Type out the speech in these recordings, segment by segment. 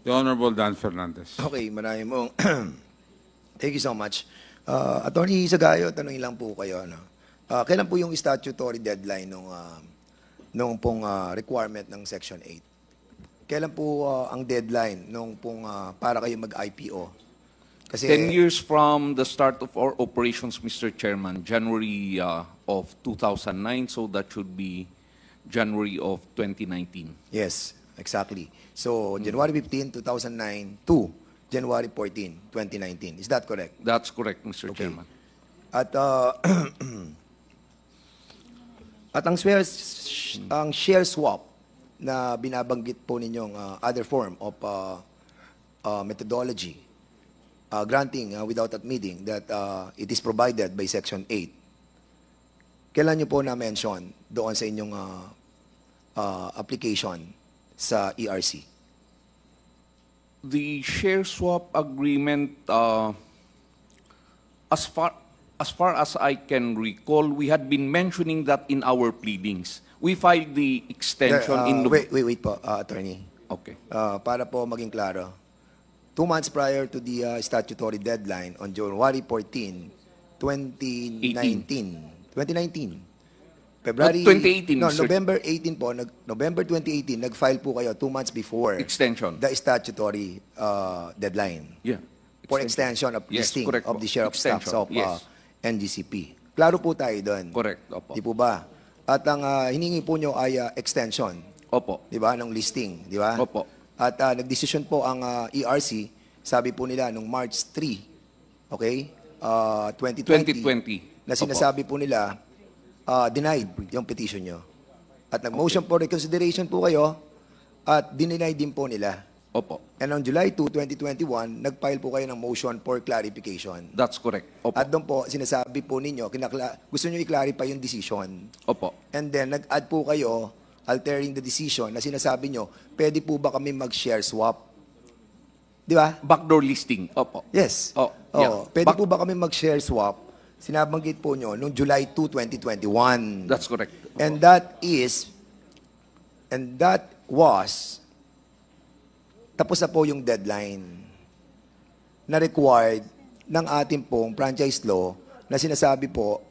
The Honorable Dan Fernandez. Okay, marami mong thank you so much. Attorney Sagayo, tanongin lang po kayo. No? Kailan po yung statutory deadline nung pong requirement ng Section 8? Kailan po ang deadline nung pong para kayo mag-IPO? Kasi 10 years from the start of our operations, Mr. Chairman, January of 2009, so that should be January of 2019. Yes, exactly. So, January 15, 2009 to January 14, 2019. Is that correct? That's correct, Mr. Okay. Chairman. At at ang share swap na binabanggit po ninyong other form of methodology, granting without admitting that it is provided by Section 8. Kailan niyo po na-mention doon sa inyong application sa ERC? The share swap agreement, as far as I can recall, we had been mentioning that in our pleadings. We filed the extension in... Wait po, attorney. Okay. Para po maging klaro. 2 months prior to the statutory deadline on January 14, 2019. 2019. February... 2018, No, sir. November 18 po. November 2018, nag-file po kayo 2 months before Extension. the statutory deadline. Yeah. For extension of Yes, listing correct of po. the share of stocks Extension, of yes. NGCP. Klaro po tayo doon. Correct. Opo. Di po ba? At ang hiningi po nyo ay extension. Opo. Di ba? Ng listing. Di ba? Opo. At nagdesisyon po ang ERC, sabi po nila nung March 3, okay? 2020. 2020. Na sinasabi po nila, denied yung petition nyo. At nag-motion for reconsideration po kayo, at dinenied din po nila. Opo. And on July 2, 2021, nag-file po kayo ng motion for clarification. That's correct. Opo. At doon po, sinasabi po ninyo, gusto nyo i-clarify yung decision. Opo. And then, nag-add po kayo, altering the decision, na sinasabi nyo, pwede po ba kami mag-share swap? Di ba? Backdoor listing. Opo. Yes. Oh, Oo. yeah. Pwede po ba kami mag-share swap? Sinabanggit po nyo noong July 2, 2021. That's correct. Opo. And that was, tapos na po yung deadline na required ng ating pong franchise law na sinasabi po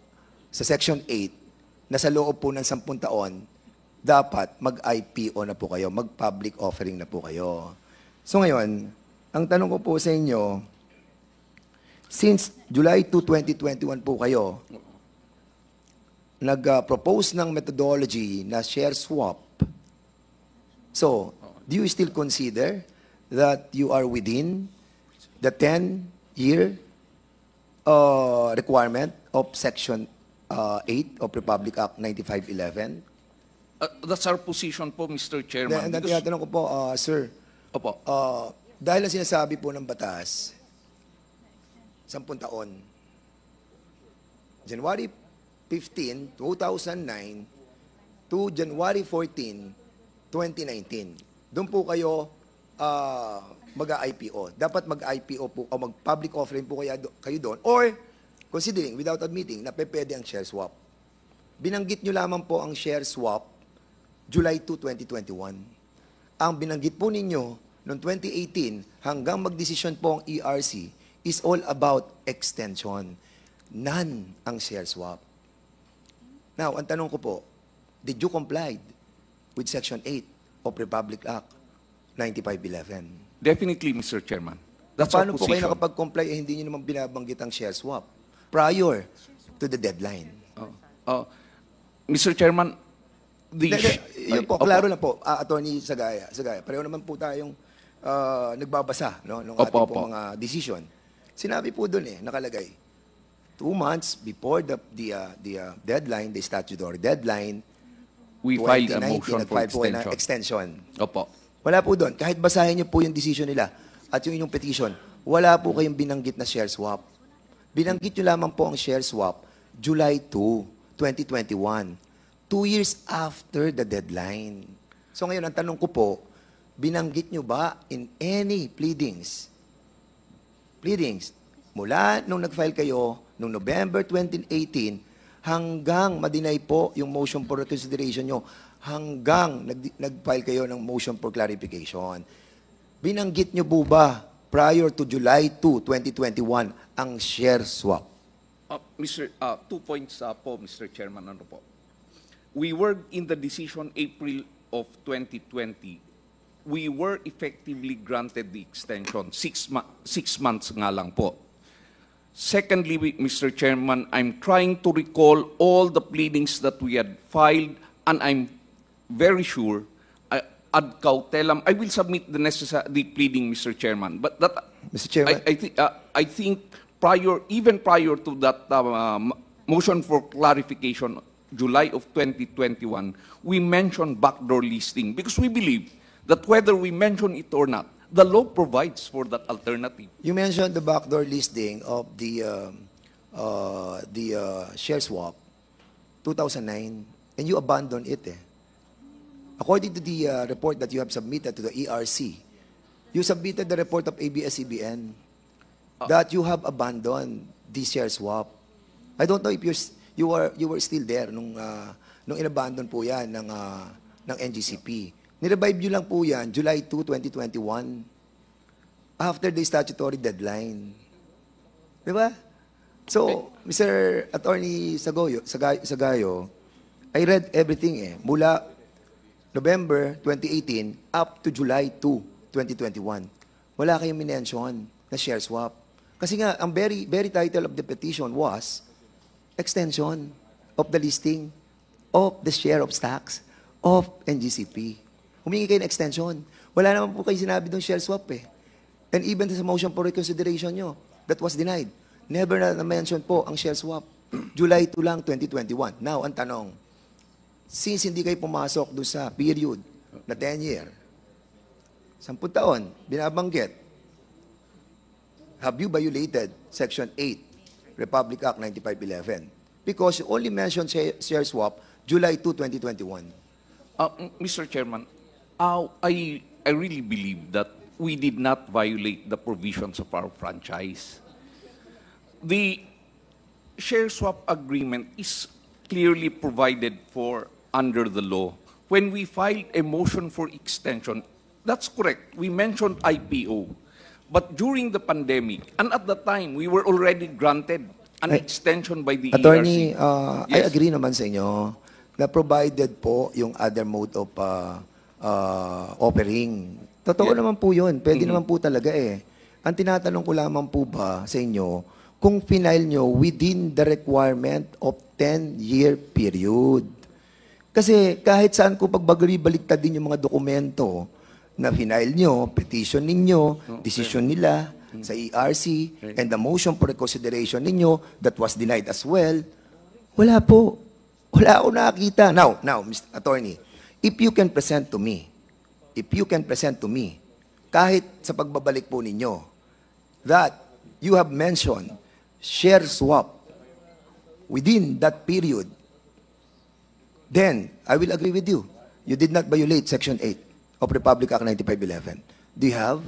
sa Section 8 na sa loob po ng 10 taon, dapat mag-IPO na po kayo, mag-public offering na po kayo. So ngayon, ang tanong ko po sa inyo, since July 2, 2021 po kayo, nag-propose ng methodology na share swap. So, do you still consider that you are within the 10-year requirement of Section 8 of Republic Act 9511? That's our position po, Mr. Chairman. And tinatanong ko po, sir, Opo. dahil ang sinasabi po ng batas, 10 taon. January 15, 2009 to January 14, 2019. Doon po kayo mag-IPO. Dapat mag-IPO po o mag-public offering po kayo doon. Or, considering, without admitting, na pwede ang share swap. Binanggit nyo lamang po ang share swap July 2, 2021. Ang binanggit po ninyo noong 2018 hanggang magdesisyon po ang ERC is all about extension. None ang share swap. Now, ang tanong ko po, did you comply with Section 8 of Republic Act 9511? Definitely, Mr. Chairman. That's Paano our po kayo position. nakapag-comply hindi nyo naman binabanggit ang share swap prior to the deadline? Mr. Chairman, Yun po, klaro na po, Attorney Sagaya. Pareho naman po tayong nagbabasa ng ating po mga decision. Sinabi po doon nakalagay, 2 months before the deadline, the statutory deadline, we filed a 2019, motion for nag-file po ng extension. extension. Opo. Wala po doon. Kahit basahin niyo po yung decision nila at yung inyong petition, wala po kayong binanggit na share swap. Binanggit niyo lamang po ang share swap July 2, 2021. 2 years after the deadline. So ngayon, ang tanong ko po, binanggit niyo ba in any pleadings mula nung nag-file kayo noong November 2018 hanggang ma-deny po yung motion for reconsideration nyo, hanggang nag-file kayo ng motion for clarification. Binanggit nyo po ba prior to July 2, 2021 ang share swap? Mr. 2 points po, Mr. Chairman. Ano po? We were in the decision April of 2020. We were effectively granted the extension. 6 months nga lang po. Secondly, Mr. Chairman, I'm trying to recall all the pleadings that we had filed, and I'm very sure, ad cautelam, I will submit the necessary pleading, Mr. Chairman. But that, Mr. Chairman? I think even prior to that motion for clarification, July of 2021, we mentioned backdoor listing because we believe that whether we mention it or not, the law provides for that alternative. You mentioned the backdoor listing of the share swap, 2009, and you abandoned it. According to the report that you have submitted to the ERC, you submitted the report of ABS-CBN that you have abandoned the share swap. I don't know if you were still there nung inabandon po yan ng NGCP. Nirevive nyo lang po yan, July 2, 2021, after the statutory deadline. Di ba? So, Mr. Attorney Sagayo, I read everything mula November 2018 up to July 2, 2021. Wala kayong minention na share swap. Kasi nga, ang very title of the petition was extension of the listing of the share of stocks of NGCP. Humingi kayo ng extension. Wala naman po kayo sinabi doon share swap And even sa motion for reconsideration nyo, that was denied. Never na-mention po ang share swap. July 2 lang, 2021. Now, ang tanong, since hindi kayo pumasok doon sa period na 10-year, 10 taon, binabanggit, have you violated Section 8, Republic Act 9511? Because you only mentioned share swap July 2, 2021. Mr. Chairman, I really believe that we did not violate the provisions of our franchise. The share swap agreement is clearly provided for under the law. When we filed a motion for extension, that's correct. We mentioned IPO. But during the pandemic, and at the time, we were already granted an extension by the Attorney, ERC. I agree naman sa inyo na provided po yung other mode of offering. Totoo naman po yun. Pwede naman po talaga Ang tinatanong ko lamang po ba sa inyo, kung final nyo within the requirement of 10-year period. Kasi kahit saan ko pagbaliktad din yung mga dokumento na final nyo, petition ninyo, decision nila sa ERC, and the motion for reconsideration ninyo that was denied as well, wala po. Wala ako nakakita. Now, Mr. Attorney, if you can present to me, kahit sa pagbabalik po ninyo, that you have mentioned share swap within that period, then I will agree with you. You did not violate Section 8 of Republic Act 9511. Do you have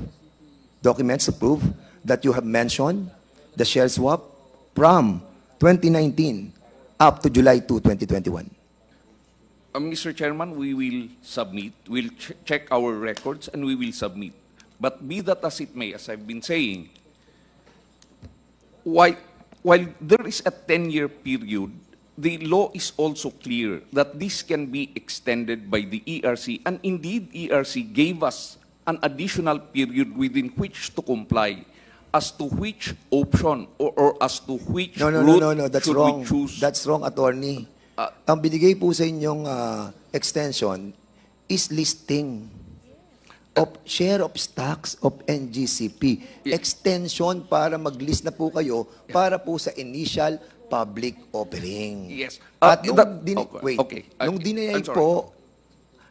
documents to prove that you have mentioned the share swap from 2019 up to July 2, 2021? Mr. Chairman, we will submit. We'll check our records and we will submit. But be that as it may, as I've been saying, while there is a 10-year period, the law is also clear that this can be extended by the ERC, and indeed ERC gave us an additional period within which to comply as to which option or as to which route that's should wrong. we choose. That's wrong, Attorney. Ang binigay po sa inyong extension is listing of share of stocks of NGCP. Extension para mag-list na po kayo para po sa initial public offering. Yes. At I'm nung dinay sorry. po,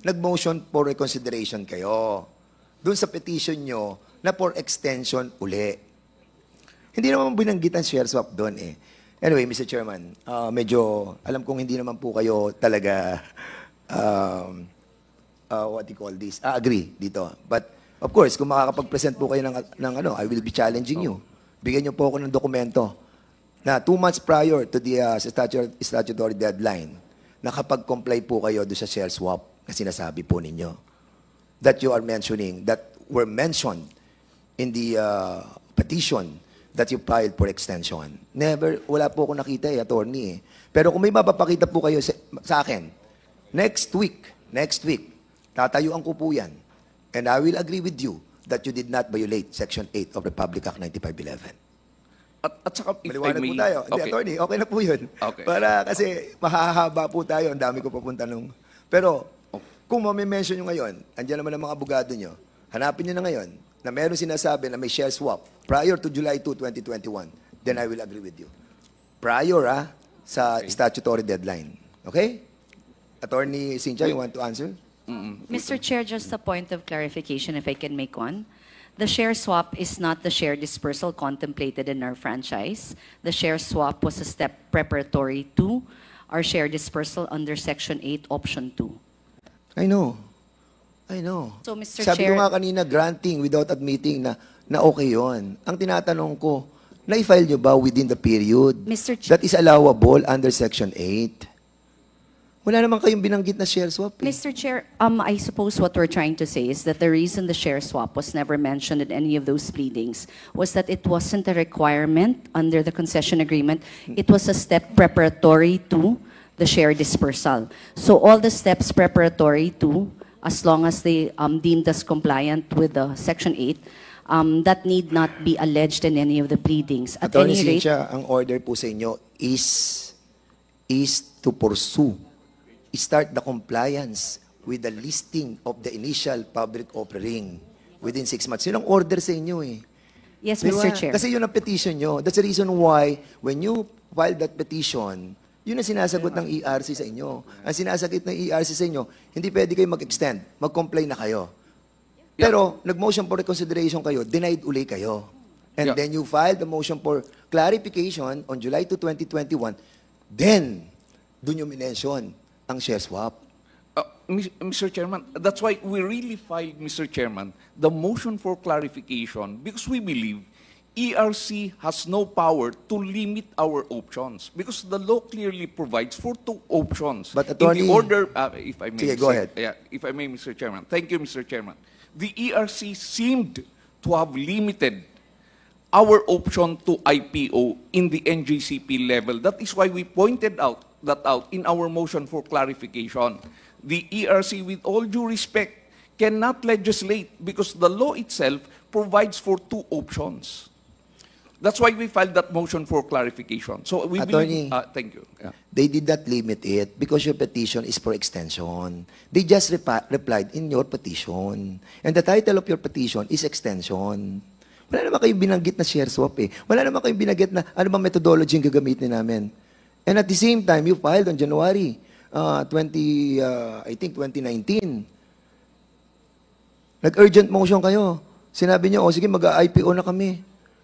nag-motion for reconsideration kayo. Doon sa petition nyo na for extension uli. Hindi naman binanggit ang share swap doon Anyway, Mr. Chairman, medyo alam kong hindi naman po kayo talaga what do you call this? Agree dito. But of course, kung makakapag-present po kayo ng I will be challenging you. Bigyan niyo po ako ng dokumento na 2 months prior to the statutory deadline, nakapag-comply po kayo doon sa share swap na sinasabi po ninyo. That you are mentioning that were mentioned in the petition that you filed for extension. Never, wala po ako nakita attorney. Pero kung may mapapakita po kayo sa akin, next week, tatayuan ko po yan. And I will agree with you that you did not violate Section 8 of Republic Act 9511. At saka, if I Maliwanag may... po tayo. Hindi, Okay. attorney, okay na po yun. Okay. Para kasi mahahaba po tayo, ang dami ko papunta nung... Pero, kung mamimension nyo ngayon, andyan naman ang mga abogado nyo, hanapin nyo na ngayon na meron sinasabi na may share swap prior to July 2, 2021, then I will agree with you. Prior, sa statutory deadline. Okay? Attorney Cynthia, you want to answer? Mr. Chair, just a point of clarification, if I can make one. The share swap is not the share dispersal contemplated in our franchise. The share swap was a step preparatory to our share dispersal under Section 8, Option 2. I know. So, Mr. Sabi Chair, ko nga kanina, granting without admitting na okay yon. Ang tinatanong ko, na-file nyo ba within the period Mr. Ch- that is allowable under Section 8? Wala naman kayong binanggit na share swap. Mr. Chair, I suppose what we're trying to say is that the reason the share swap was never mentioned in any of those pleadings was that it wasn't a requirement under the concession agreement. It was a step preparatory to the share dispersal. So all the steps preparatory to, as long as they deemed us compliant with the Section 8, that need not be alleged in any of the pleadings. At Attorney any rate, Cynthia, ang order po sa inyo is to pursue, start the compliance with the listing of the initial public offering within 6 months. Yun ang order sa inyo eh. yes, Di ba? Mr. Chair. Kasi yun ang petition nyo. That's the reason why when you file that petition, yun ang sinasagot ng ERC sa inyo. Ang sinasagot ng ERC sa inyo, hindi pwede kayo mag-extend. Mag-comply na kayo. Pero, nag-motion for reconsideration kayo, denied uli kayo. And Yeah. then you filed the motion for clarification on July 2, 2021. Then, dun yung minention ang share swap. Mr. Chairman, that's why we really filed, Mr. Chairman, the motion for clarification because we believe ERC has no power to limit our options because the law clearly provides for 2 options. But in Attorney- the order, if I may, Sige, go ahead. Yeah, if I may, Mr. Chairman. Thank you, Mr. Chairman. The ERC seemed to have limited our option to IPO in the NJCP level. That is why we pointed out in our motion for clarification. The ERC, with all due respect, cannot legislate because the law itself provides for 2 options. That's why we filed that motion for clarification. So we Attorney, believe, thank you. Yeah. They did not limit it because your petition is for extension. They just replied in your petition. And the title of your petition is extension. Wala naman kayong binanggit na share swap eh. Wala naman kayong binanggit na ano bang methodology yung gagamitin namin. And at the same time, you filed on January 2019. Nag-urgent motion kayo. Sinabi niyo, sige, mag-IPO na kami.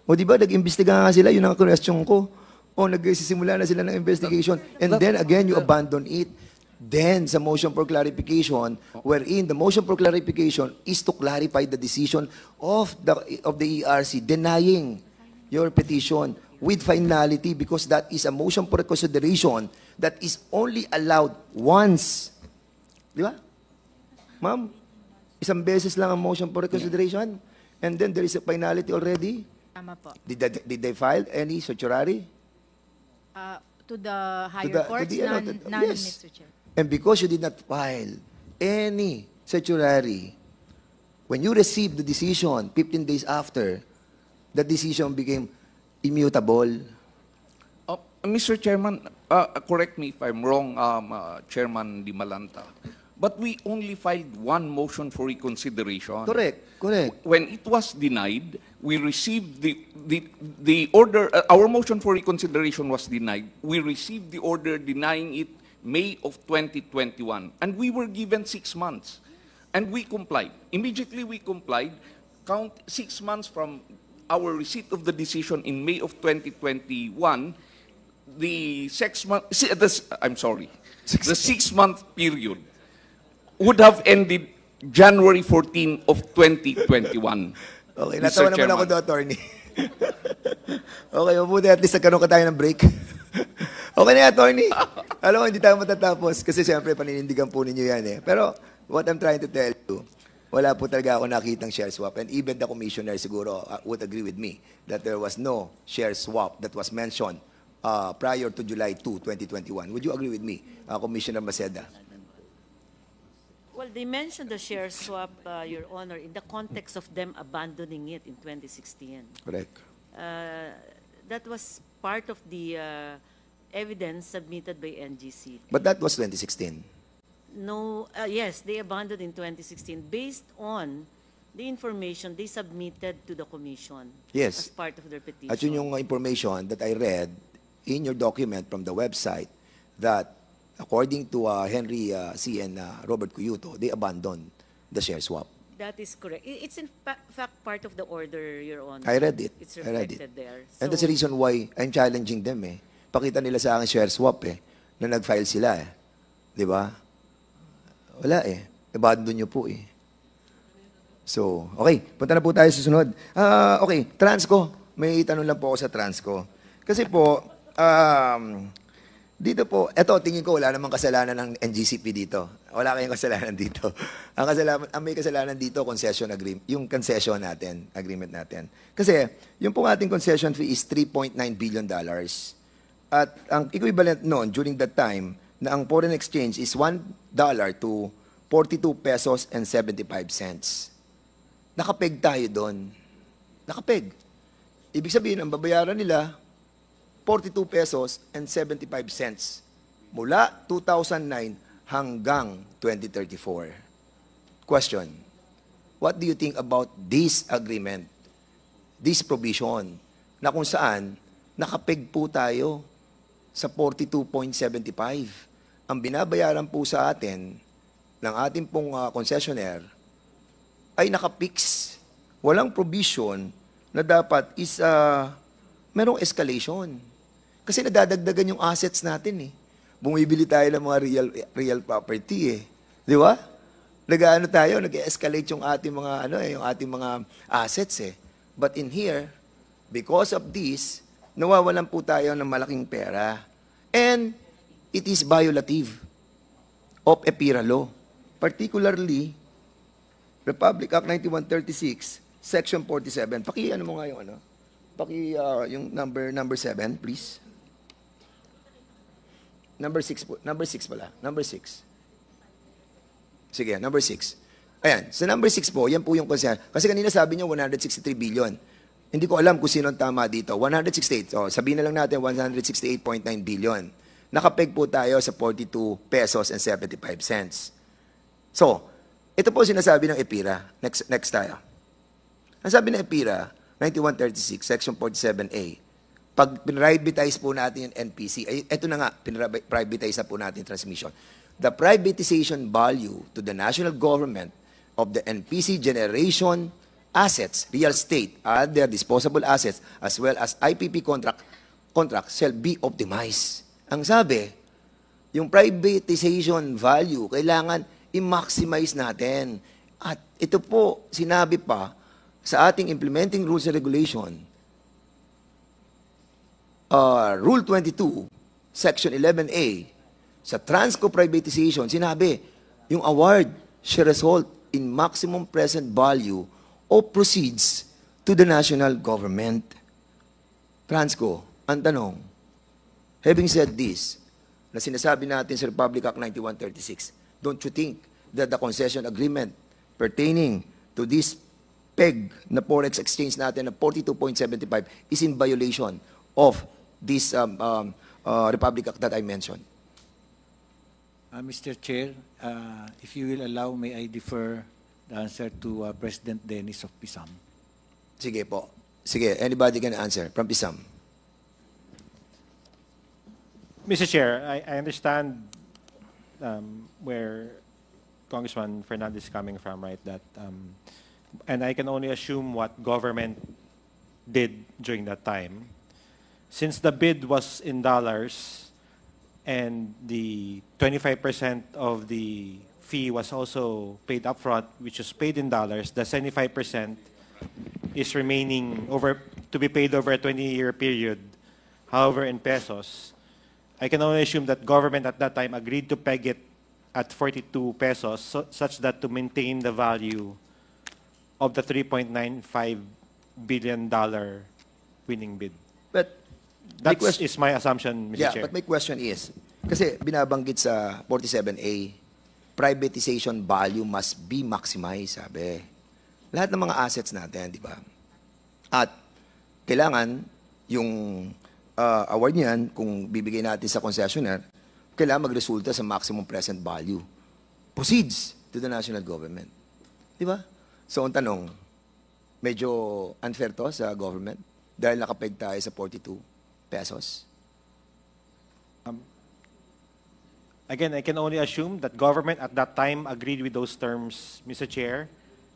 O di ba, nag-imbestiga nga sila, yun ang question ko. O nagsisimula na sila ng investigation. And then again, you abandon it. Then, sa motion for clarification, wherein the motion for clarification is to clarify the decision of the ERC denying your petition with finality because that is a motion for reconsideration that is only allowed once. Di ba? Ma'am, isang beses lang ang motion for reconsideration and then there is a finality already. Tama po. Did they file any certiorari? To the higher the- to courts, the- none, yes. Mr. Chair. And because you did not file any certiorari, when you received the decision 15 days after, the decision became immutable. Mr. Chairman, correct me if I'm wrong, Chairman Di Malanta, but we only filed 1 motion for reconsideration. Correct. When it was denied, we received the order, our motion for reconsideration was denied. We received the order denying it May of 2021, and we were given 6 months, and we complied. Immediately we complied, count 6 months from our receipt of the decision in May of 2021, the 6-month period would have ended January 14 of 2021. Okay, Mr. natawa naman Chairman. ako doon, attorney. Okay, mabuti at least nagkaroon ka tayo ng break. Okay na, attorney. Alam mo, hindi tayo matatapos kasi siyempre paninindigan po ninyo yan eh. Pero what I'm trying to tell you, Wala po talaga ako nakitang share swap. And even the commissioner siguro would agree with me that there was no share swap that was mentioned prior to July 2, 2021. Would you agree with me, Commissioner Maceda? Well, they mentioned the share swap, Your Honor, in the context of them abandoning it in 2016. Correct. That was part of the evidence submitted by NGC. But that was 2016. No, yes, they abandoned in 2016 based on the information they submitted to the commission Yes. as part of their petition. At yun yung information that I read in your document from the website that according to Henry C. and Robert Cuyuto, they abandoned the share swap. That is correct. It's in fact part of the order, Your Honor. I read it. It's I read reflected it. there. And that's the reason why I'm challenging them eh. Pakita nila sa akin share swap eh, na nag-file sila eh. Di ba? Wala eh. Abandon nyo po eh. So, okay. Punta na po tayo sa sunod. Okay, Transco. May tanong lang po ako sa Transco. Kasi po, dito po, eto, tingin ko wala namang kasalanan ng NGCP dito. Wala kayong kasalanan dito. Ang may kasalanan dito, concession agreement, yung concession natin, agreement natin. Kasi, yung pong ating concession fee is $3.9 billion. At ang equivalent noon, during that time, na ang foreign exchange is $1 to 42 pesos and 75 cents. Nakapeg tayo doon. Nakapeg. Ibig sabihin, ang babayaran nila, 42 pesos and 75 cents mula 2009 hanggang 2034. Question, what do you think about this agreement, this provision, na kung saan nakapeg po tayo sa 42.75? Ang binabayaran po sa atin ng ating pong concessionaire ay nakapix. Walang provision na dapat is merong escalation. Kasi nadadagdagan yung assets natin eh. Bumibili tayo ng mga real property eh. Di ba? Nag-ano tayo, nag-escalate yung ating mga yung ating mga assets eh. But in here, because of this, nawawalan po tayo ng malaking pera. And it is violative of EPIRA law. Particularly, Republic Act 9136, Section 47. Paki-ano mo nga yung yung number 7, please. Number 6 po. Number 6 pala. Number 6. Sige, number 6. Ayan, sa number 6 po, yan po yung concern. Kasi kanina sabi niyo 163 billion. Hindi ko alam kung sino ang tama dito. 168. So, sabihin na lang natin 168.9 billion. Nakapeg po tayo sa 42 pesos and 75 cents. So, ito po sinasabi ng EPIRA. Next tayo. Ang sabi ng EPIRA, 9136, Section 47A, pag pinrivatize po natin yung NPC, ito na nga, pinrivatize na po natin transmission. The privatization value to the national government of the NPC generation assets, real estate, other disposable assets, as well as IPP contract shall be optimized. Ang sabi, yung privatization value, kailangan i-maximize natin. At ito po, sinabi pa sa ating implementing rules and regulation, Rule 22, Section 11A, sa Transco privatization, sinabi, yung award shall result in maximum present value of proceeds to the national government. Transco, ang tanong, having said this, na sinasabi natin sa Republic Act 9136, don't you think that the concession agreement pertaining to this peg na forex exchange natin na 42.75 is in violation of this Republic Act that I mentioned? Mr. Chair, if you will allow, may I defer the answer to President Dennis of PISAM. Sige po. Sige, anybody can answer from PISAM. Mr. Chair, I understand where Congressman Fernandez is coming from, right? That, and I can only assume what government did during that time. Since the bid was in dollars and the 25% of the fee was also paid upfront, which was paid in dollars, the 75% is remaining to be paid over a 20-year period, however in pesos. I can only assume that government at that time agreed to peg it at 42 pesos such that to maintain the value of the $3.95 billion winning bid. But That question- is my assumption, Mr. yeah, Chair. but my question is, kasi binabanggit sa 47A, privatization value must be maximized, sabi. Lahat ng mga assets natin, di ba? At kailangan yung award niyan, kung bibigay natin sa concessionaire, kailangan magresulta sa maximum present value. Proceeds to the national government. Di ba? So, ang tanong, medyo unfair to sa government dahil nakapeg tayo sa 42 pesos. Again, I can only assume that government at that time agreed with those terms, Mr. Chair,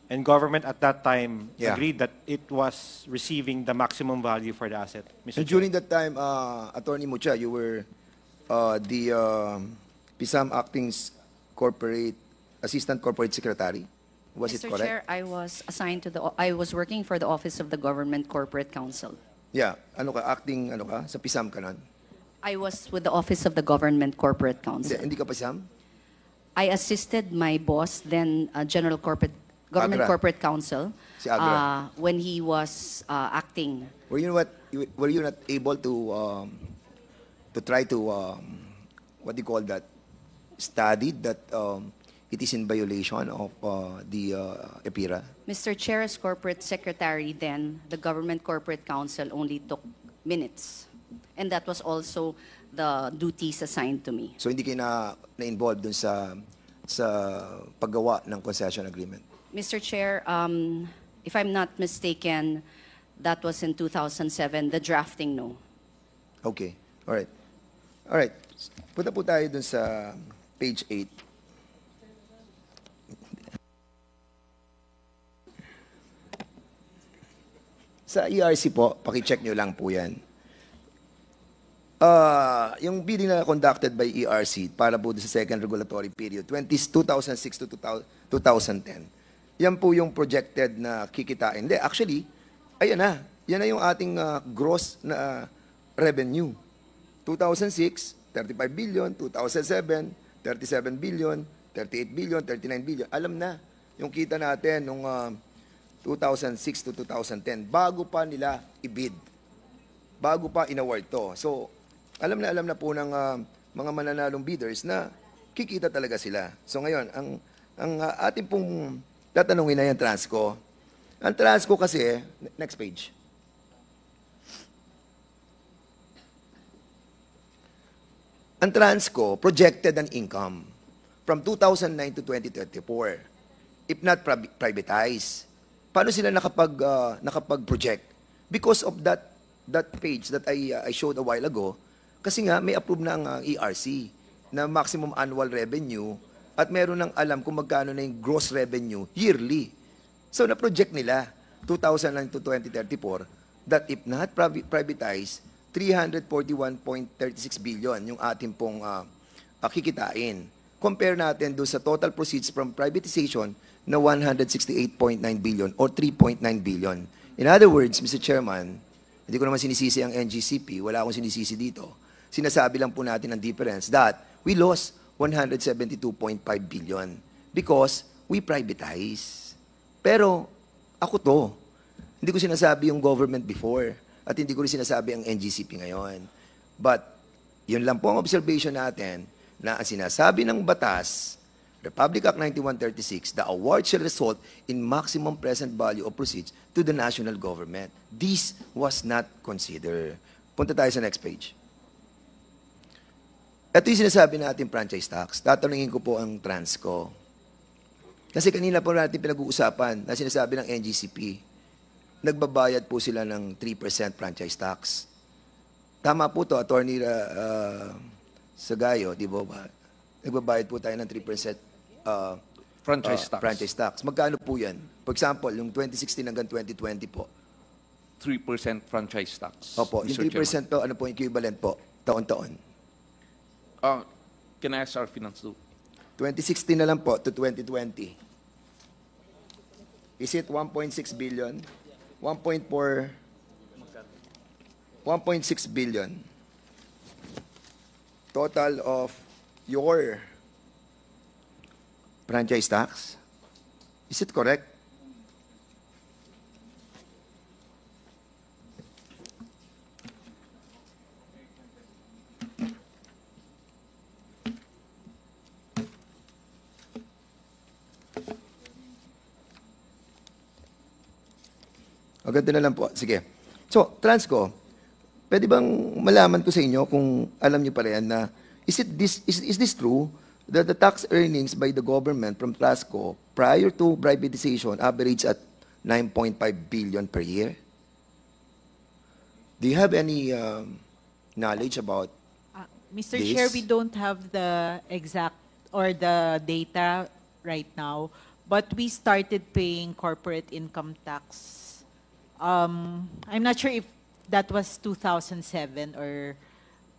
and government at that time Yeah. agreed that it was receiving the maximum value for the asset, Mr. And during that time, Attorney Mucha, you were the PISAM Acting Assistant Corporate Secretary. Was it Mr. correct? Chair, I was assigned to I was working for the Office of the Government Corporate Counsel. Yeah. Ano ka? Acting, ano ka? Sa PISAM ka nun? I was with the Office of the Government Corporate Hindi, Counsel. hindi ka PISAM? I assisted my boss, then Government Agra. Corporate Counsel, Si Agra. when he was acting. Were you not able to try to what do you call that? Study that it is in violation of the EPIRA? Mr. Chair, as Corporate Secretary then, the Government Corporate Counsel only took minutes. And that was also the duties assigned to me. So hindi kayo na-involved dun sa paggawa ng concession agreement? Mr. Chair, if I'm not mistaken, that was in 2007, the drafting, no. Okay. All right. All right. Punta po tayo dun sa page 8. Sa ERC po, paki-check nyo lang po yan. Yung bidding na conducted by ERC para po sa second regulatory period, 2006 to 2010. Yan po yung projected na kikitain. Hindi, actually, ayan na. Yan na yung ating gross na revenue. 2006, 35 billion. 2007, 37 billion. 38 billion, 39 billion. Alam na yung kita natin nung 2006 to 2010 bago pa nila i-bid. Bago pa in-award to. So, alam na po ng mga mananalong bidders na kikita talaga sila. So ngayon, ang ating pong tatanungin na yung Transco. Ang Transco kasi, next page. Ang Transco projected an income from 2009 to 2034 if not privatized. Paano sila nakapag-project? Because of that page that I showed a while ago, kasi nga may approve na ang ERC na maximum annual revenue at meron ng alam kung magkano na yung gross revenue yearly. So na-project nila 2009 to 2034 that if not privatized, 341.36 billion yung ating pong kikitain. Compare natin doon sa total proceeds from privatization na 168.9 billion or 3.9 billion. In other words, Mr. Chairman, hindi ko naman sinisisi ang NGCP, wala akong sinisisi dito. Sinasabi lang po natin ang difference that we lost 172.5 billion because we privatize. Pero ako to, hindi ko sinasabi yung government before at hindi ko rin sinasabi ang NGCP ngayon. But yun lang po ang observation natin na ang sinasabi ng batas, Republic Act 9136, the award shall result in maximum present value of proceeds to the national government. This was not considered. Punta tayo sa next page. Ito yung sinasabi natin franchise tax. Tatanungin ko po ang Transco. Kasi kanina po natin pinag-uusapan na sinasabi ng NGCP, nagbabayad po sila ng 3% franchise tax. Tama po to, Attorney Sagayo, di ba? Nagbabayad po tayo ng 3% Franchise tax. franchise tax. Magkano po yan? For example, yung 2016 hanggang 2020 po. 3% franchise tax. Opo, yung Mr. 3% po, ano po yung equivalent po? Taon-taon. Can I ask our finance do? 2016 na lang po to 2020. Is it 1.6 billion? 1.6 billion. Total of your franchise tax? Is it correct? O, ganito na lang po. Sige. So, Transco, pwede bang malaman ko sa inyo kung alam niyo pa rin na is this true that the tax earnings by the government from Transco prior to privatization average at 9.5 billion per year? Do you have any knowledge about Mr. this? Chair, we don't have the exact or the data right now, but we started paying corporate income tax. I'm not sure if that was 2007 or,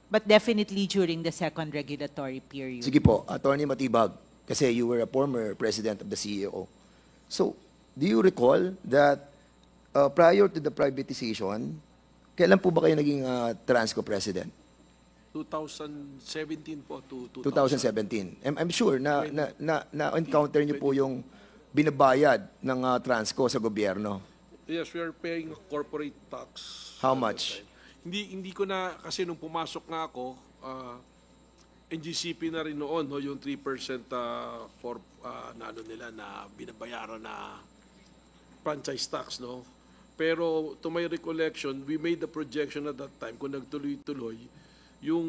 but definitely during the second regulatory period. Sige po, Attorney Matibag, kasi you were a former president of the CEO. So, do you recall that prior to the privatization, kailan po ba kayo naging Transco president? 2017 po to 2017. I'm sure na-encounter niyo po yung binabayad ng Transco sa gobyerno. Yes, we are paying corporate tax. How at that much? time. Hindi ko na, kasi nung pumasok nga ako, NGCP na rin noon, no, yung 3% for na ano nila na binabayaran na franchise tax, no. Pero to my recollection, we made the projection at that time kung nagtuloy-tuloy yung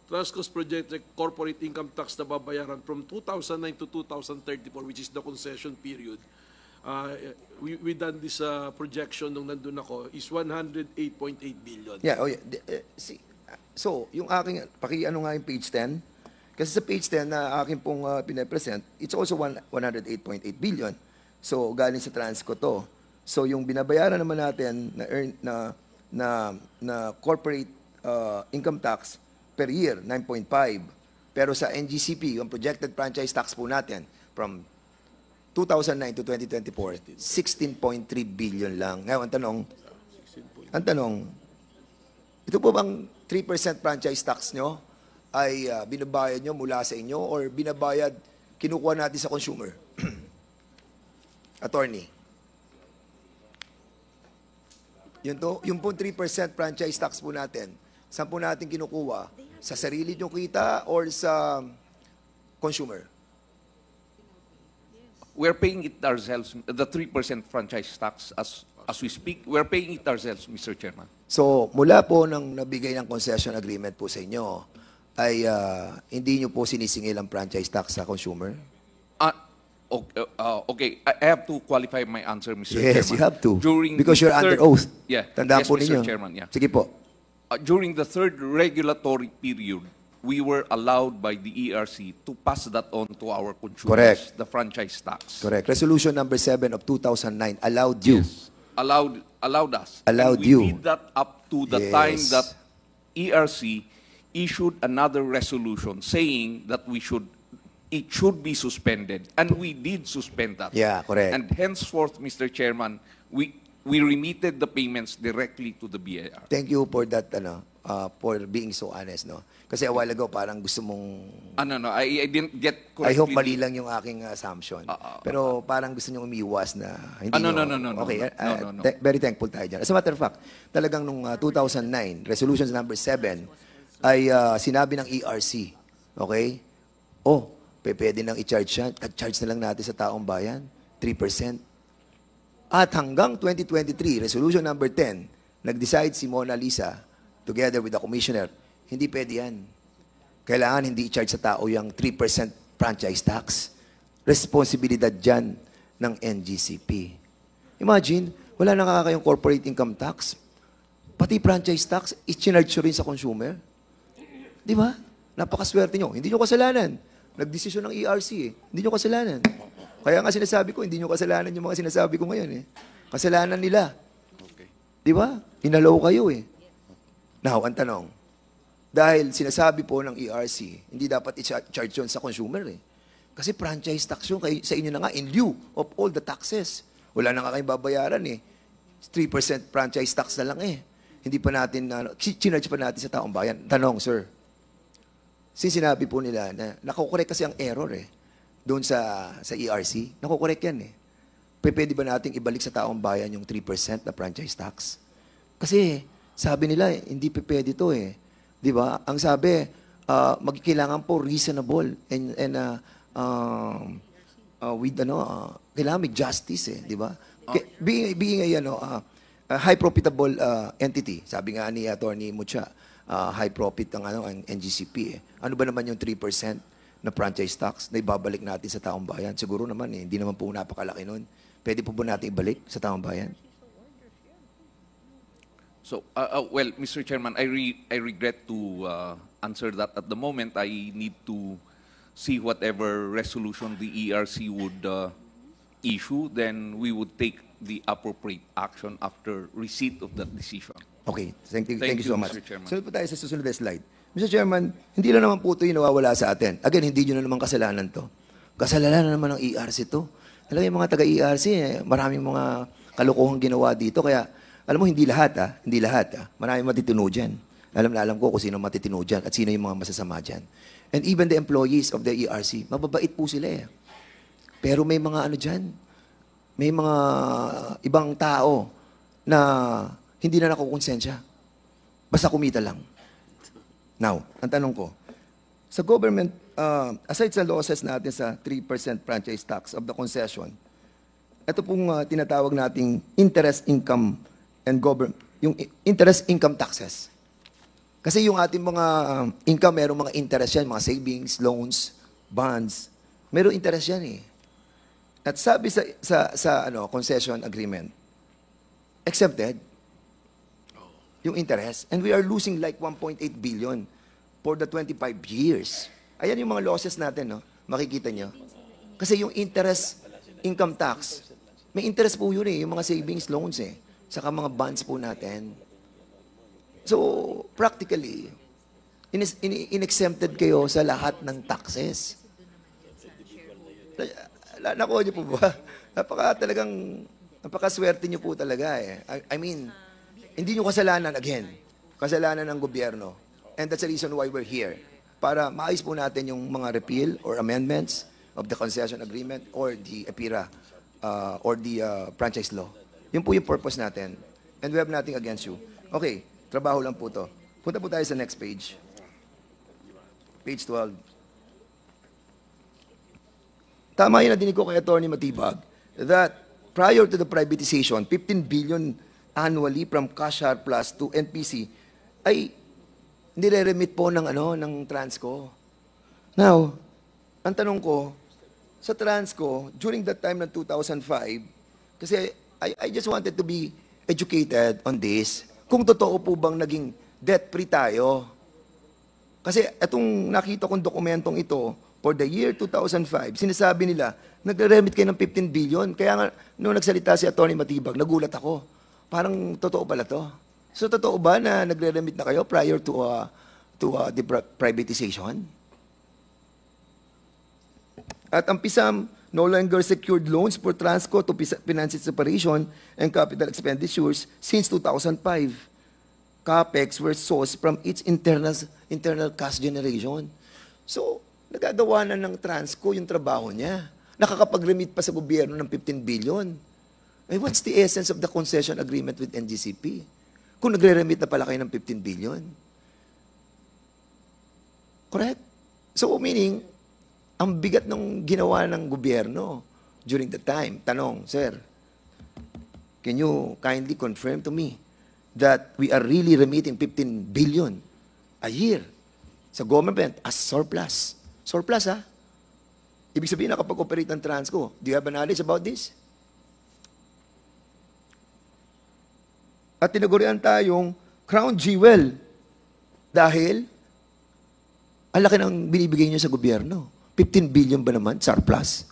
Transco's projected corporate income tax na babayaran from 2009 to 2034, which is the concession period. We done this projection nung nandun ako is 108.8 billion. Yeah, oh yeah. So, yung aking, paki-ano nga yung page 10? Kasi sa page 10 na aking pong pinapresent, it's also 108.8 billion. So, galing sa Transco to. So, yung binabayaran naman natin na corporate income tax per year, 9.5. Pero sa NGCP, yung projected franchise tax po natin, from 2009 to 2024, 16.3 billion lang. Ngayon, ang tanong, ito po bang 3% franchise tax nyo ay binabayad nyo mula sa inyo or binabayad, kinukuha natin sa consumer? Attorney. Yung po 3% franchise tax po natin, saan po natin kinukuha? Sa sarili nyo kita or sa consumer? We're paying it ourselves, the 3% franchise tax as we speak. We're paying it ourselves, Mr. Chairman. So, mula po nang nabigay ng concession agreement po sa inyo, ay hindi nyo po sinisingil ang franchise tax sa consumer? Okay, I have to qualify my answer, Mr. Chairman. Yes, you have to. Because the you're under oath. Yeah, Tandaan yes, po Mr. ninyo. Chairman, yeah. Sige po. During the third regulatory period, we were allowed by the ERC to pass that on to our consumers, Correct. the franchise tax. Correct. Resolution number 7 of 2009 allowed you. Yes. Allowed us. Allowed and we you. did that up to the Yes. time that ERC issued another resolution saying that it should be suspended. And we did suspend that. Yeah, correct. And henceforth, Mr. Chairman, we remitted the payments directly to the BIR. Thank you for that, for being so honest, no? Kasi a while ago, parang gusto mong... No, I didn't get I hope correctly. mali lang yung aking assumption. Pero parang gusto nyo umiwas na hindi No. Okay, No. very thankful tayo dyan. As a matter of fact, talagang nung 2009, resolution number 7, ay sinabi ng ERC, okay? Pwede nang i-charge yan. Tag-charge na lang natin sa taong bayan, 3%. At hanggang 2023, resolution number 10, nag-decide si Mona Lisa, together with the commissioner, hindi pwede yan. Kailangan hindi i-charge sa tao yung 3% franchise tax. Responsibilidad dyan ng NGCP. Imagine, wala na kayong corporate income tax. Pati franchise tax, i-charge nyo rin sa consumer. Di ba? Napakaswerte nyo. Hindi nyo kasalanan. Nagdesisyon ng ERC eh. Hindi nyo kasalanan. Kaya nga sinasabi ko, hindi nyo kasalanan yung mga sinasabi ko ngayon eh. Kasalanan nila. Di ba? Inalaw kayo eh. Now, ang tanong, dahil sinasabi po ng ERC, hindi dapat i-charge yun sa consumer eh. Kasi franchise tax yun sa inyo na nga in lieu of all the taxes. Wala na nga kayong babayaran eh. 3% franchise tax na lang eh. Hindi pa natin, chinarge pa natin sa taong bayan. Tanong, sir. Since sinabi po nila na nakukorek kasi ang error eh. doon sa ERC. Nakukorek yan eh. Pwede ba nating ibalik sa taong bayan yung 3% na franchise tax? Kasi sabi nila, hindi pwede to eh. Di ba? Ang sabi, magkailangan po reasonable and with kailangan may justice eh, di ba? Being a high profitable entity, sabi nga ni Attorney Mucha, high profit ang NGCP eh. Ano ba naman yung 3% na franchise tax na ibabalik natin sa taong bayan? Siguro naman eh, hindi naman po napakalaki nun. Pwede po ba natin ibalik sa taong bayan? So, well, Mr. Chairman, I regret to answer that at the moment. I need to see whatever resolution the ERC would issue, then we would take the appropriate action after receipt of that decision. Okay, thank you Thank so you, much. Mr. Chairman. Sunod po tayo sa susunod na slide. Mr. Chairman, hindi lang naman po ito yung nawawala sa atin. Again, hindi nyo na naman kasalanan to. Kasalanan na naman ng ERC to. Alam mo yung mga taga-ERC, maraming mga kalokohang ginawa dito. Kaya, alam mo, hindi lahat. Maraming matitino dyan. Alam ko kung sino matitino dyan at sino yung mga masasama dyan. And even the employees of the ERC, mababait po sila eh. Pero may mga dyan, may mga ibang tao na hindi na nakukonsensya. Basta kumita lang. Now, ang tanong ko, sa government, aside sa losses natin sa 3% franchise tax of the concession, ito pong tinatawag nating interest income and yung interest income taxes. Kasi yung ating mga income, merong mga interest yan, mga savings, loans, bonds, merong interest yan eh. At sabi sa concession agreement, accepted yung interest. And we are losing like 1.8 billion for the 25 years. Ayan yung mga losses natin, no? Makikita nyo. Kasi yung interest income tax, may interest po yun eh, yung mga savings loans eh. Saka mga bonds po natin. So, practically, in-exempted kayo sa lahat ng taxes. Nakuha niyo po ba? Napakaswerte niyo po talaga eh. I mean, hindi niyo kasalanan again. Kasalanan ng gobyerno. And that's the reason why we're here. Para maayos po natin yung mga repeal or amendments of the concession agreement or the EPIRA or the franchise law. Yun po yung purpose natin. And we have nothing against you. Okay, trabaho lang po to. Punta po tayo sa next page. Page 12. Tama yun na dinig ko kay Attorney Matibag that prior to the privatization, 15 billion annually from cash surplus to NPC ay nire-remit po ng Transco. Now, ang tanong ko, sa Transco, during that time ng 2005, kasi I just wanted to be educated on this, kung totoo po bang naging debt-free tayo. Kasi itong nakita kong dokumentong ito, for the year 2005, sinasabi nila, nagre-remit kayo ng 15 billion. Kaya nga, nung nagsalita si Atty. Matibag, nagulat ako. Parang totoo pala to. So, totoo ba na nagre-remit na kayo prior to the privatization? At ang PISAM, no longer secured loans for Transco to finance its separation and capital expenditures since 2005. CAPEX were sourced from its internal cash generation. So, nagagawa na ng Transco yung trabaho niya. Nakakapag-remit pa sa gobyerno ng 15 billion. Ay, what's the essence of the concession agreement with NGCP? Kung nagre-remit na pala kayo ng 15 billion. Correct? So, meaning, ang bigat ng ginawa ng gobyerno during the time. Tanong, sir, can you kindly confirm to me that we are really remitting 15 billion a year sa government as surplus? Surplus, ha? Ibig sabihin, nakapag-operate ng Transco. Do you have a knowledge about this? At tinagurian tayong crown jewel dahil ang laki ng binibigay niyo sa gobyerno. 15 billion ba naman? Surplus.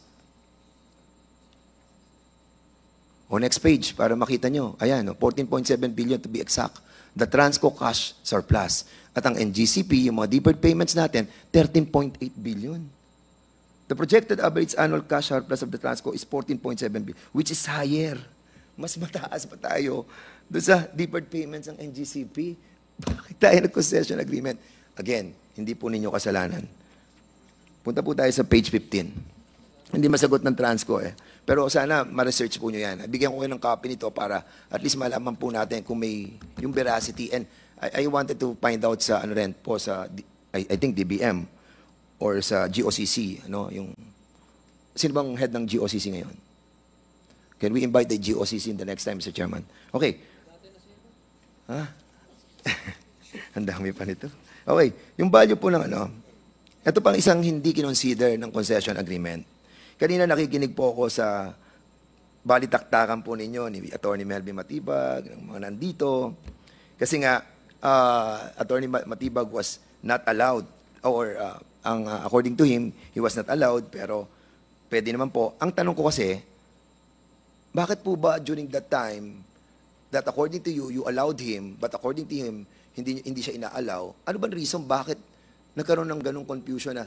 O next page, para makita nyo. Ayan, 14.7 billion to be exact. The Transco cash surplus. At ang NGCP, yung mga deferred payments natin, 13.8 billion. The projected average annual cash surplus of the Transco is 14.7 billion, which is higher. Mas mataas pa tayo doon sa deferred payments ng NGCP. Bakit tayo nag-concession agreement? Again, hindi po ninyo kasalanan. Punta po tayo sa page 15. Hindi masagot ng Transco eh. Pero sana ma-research po nyo yan. Bigyan ko kayo ng copy nito para at least malaman po natin kung may yung veracity. And I wanted to find out sa ano rin po sa I think DBM or sa GOCC, ano, yung sino bang head ng GOCC ngayon? Can we invite the GOCC in the next time, Mr. Chairman? Okay. Ha? Ang dami pa nito. Okay, yung value po ng ano, ito pang isang hindi kinonsider ng concession agreement. Kanina nakikinig po ako sa balitaktakan po ninyo ni Attorney Melvin Matibag, ng mga nandito. Kasi nga, Attorney Matibag was not allowed, or according to him, he was not allowed, pero pwede naman po. Ang tanong ko kasi, bakit po ba during that time, that according to you, you allowed him, but according to him, hindi siya ina-allow? Ano ba reason bakit nagkaroon ng ganong confusion na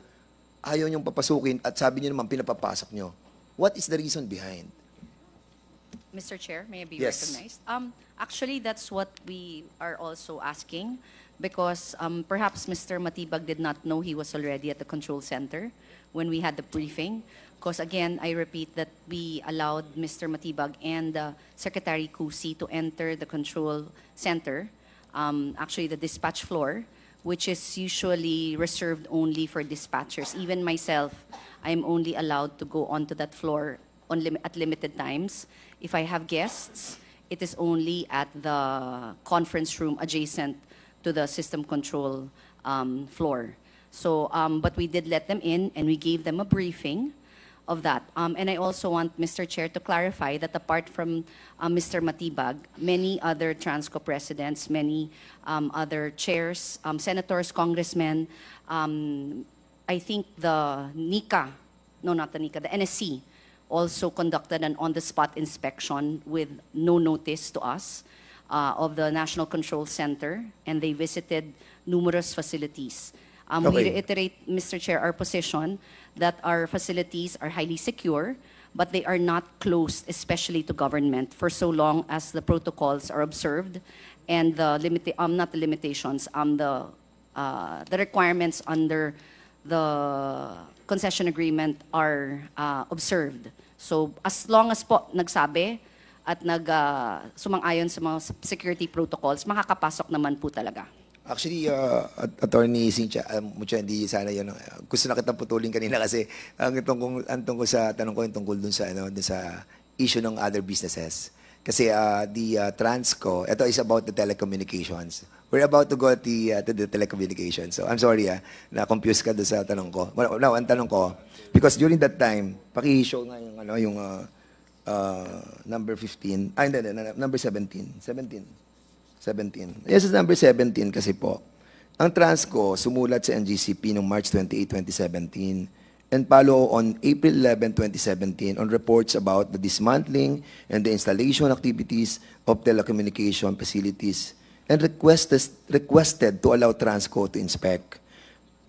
ayaw niyong papasukin at sabi niyo naman pinapapasok niyo? What is the reason behind? Mr. Chair, may I be Yes. recognized? Actually, that's what we are also asking because perhaps Mr. Matibag did not know he was already at the control center when we had the briefing. Because again, I repeat that we allowed Mr. Matibag and Secretary Cusi to enter the control center, actually the dispatch floor, which is usually reserved only for dispatchers. Even myself, I'm only allowed to go onto that floor at limited times. If I have guests, it is only at the conference room adjacent to the system control floor. So, but we did let them in and we gave them a briefing of that. And I also want, Mr. Chair, to clarify that apart from Mr. Matibag, many other Transco presidents, many other chairs, senators, congressmen, I think the NICA, no, not the NICA, the NSC, also conducted an on-the-spot inspection with no notice to us of the National Control Center, and they visited numerous facilities. We Okay. reiterate, Mr. Chair, our position that our facilities are highly secure, but they are not closed, especially to government, for so long as the protocols are observed and the not the limitations, the requirements under the concession agreement are observed. So as long as po nagsabi at sumang-ayon sa mga security protocols, makakapasok naman po talaga. Actually, Attorney Cynthia, mucho hindi sana yun. Gusto na kitang putulin kanina kasi ang tungkol sa tanong ko yung tungkol dun sa issue ng other businesses. Kasi the Transco, ito is about the telecommunications. We're about to go to the telecommunications. So I'm sorry na-confuse ka doon sa tanong ko. Well, now, ang tanong ko, because during that time, paki-show nga yung number 15, hindi, number 17. 17. Yes, it's number 17 kasi po. Ang Transco sumulat sa NGCP noong March 28, 2017 and follow on April 11, 2017 on reports about the dismantling and the installation activities of telecommunication facilities and requested to allow Transco to inspect.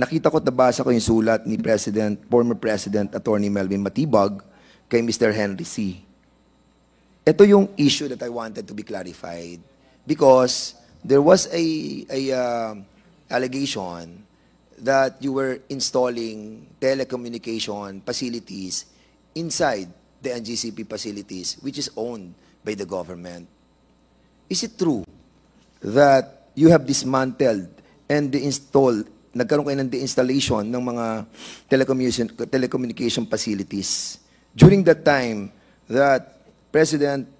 Nakita ko, nabasa ko yung sulat ni former President Attorney Melvin Matibag kay Mr. Henry C. Ito yung issue that I wanted to be clarified. Because there was a allegation that you were installing telecommunication facilities inside the NGCP facilities, which is owned by the government. Is it true that you have dismantled and nagkaroon kayo ng de-installation ng mga telecommunication facilities during that time that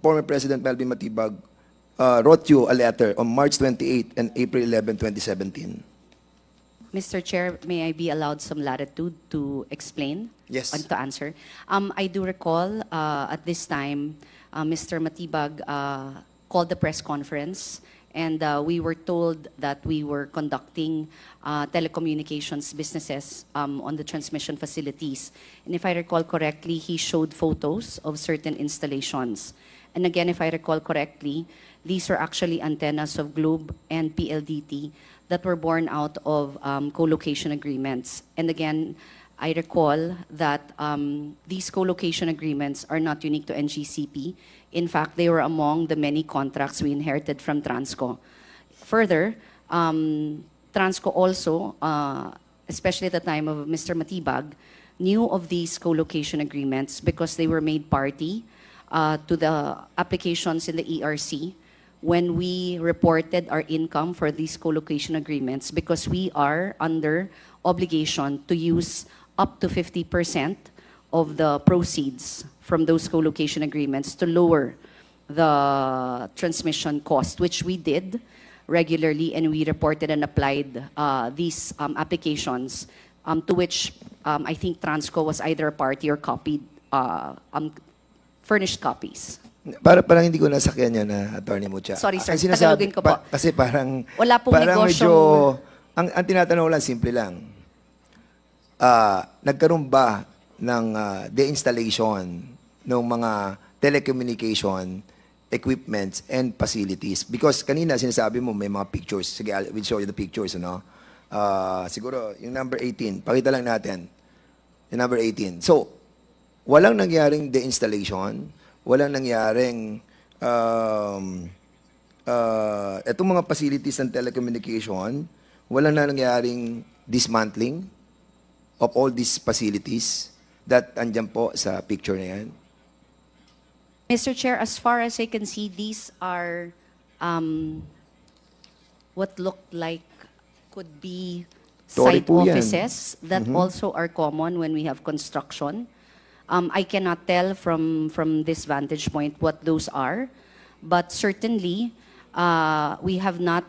former President Melvin Matibag wrote you a letter on March 28 and April 11, 2017. Mr. Chair, may I be allowed some latitude to explain? Yes. And to answer. I do recall at this time, Mr. Matibag called the press conference and we were told that we were conducting telecommunications businesses on the transmission facilities. And if I recall correctly, he showed photos of certain installations. And again, if I recall correctly, these were actually antennas of Globe and PLDT that were born out of co-location agreements. And again, I recall that these co-location agreements are not unique to NGCP. In fact, they were among the many contracts we inherited from Transco. Further, Transco also, especially at the time of Mr. Matibag, knew of these co-location agreements because they were made party to the applications in the ERC when we reported our income for these co-location agreements, because we are under obligation to use up to 50% of the proceeds from those co-location agreements to lower the transmission cost, which we did regularly, and we reported and applied these applications to which I think Transco was either a party or copied, furnished copies. Parang hindi ko nasakyan yan na Attorney Mucha. Sorry, sir. Ang sinasabi- Tagalogin ko po. Kasi parang, Wala pong parang medyo, negosyong- ang tinatanong lang, simple lang. Nagkaroon ba ng de-installation ng mga telecommunication equipments and facilities? Because kanina sinasabi mo may mga pictures. Sige, we'll show you the pictures, ano? Siguro, yung number 18. Pakita lang natin. Yung number 18. So, walang nangyaring de-installation, walang nangyaring itong mga facilities ng telecommunication, walang na nangyaring dismantling of all these facilities that andyan po sa picture na yan. Mr. Chair, as far as I can see, these are what looked like could be Sorry site po yan. offices that also are common when we have construction. I cannot tell from this vantage point what those are, but certainly we have not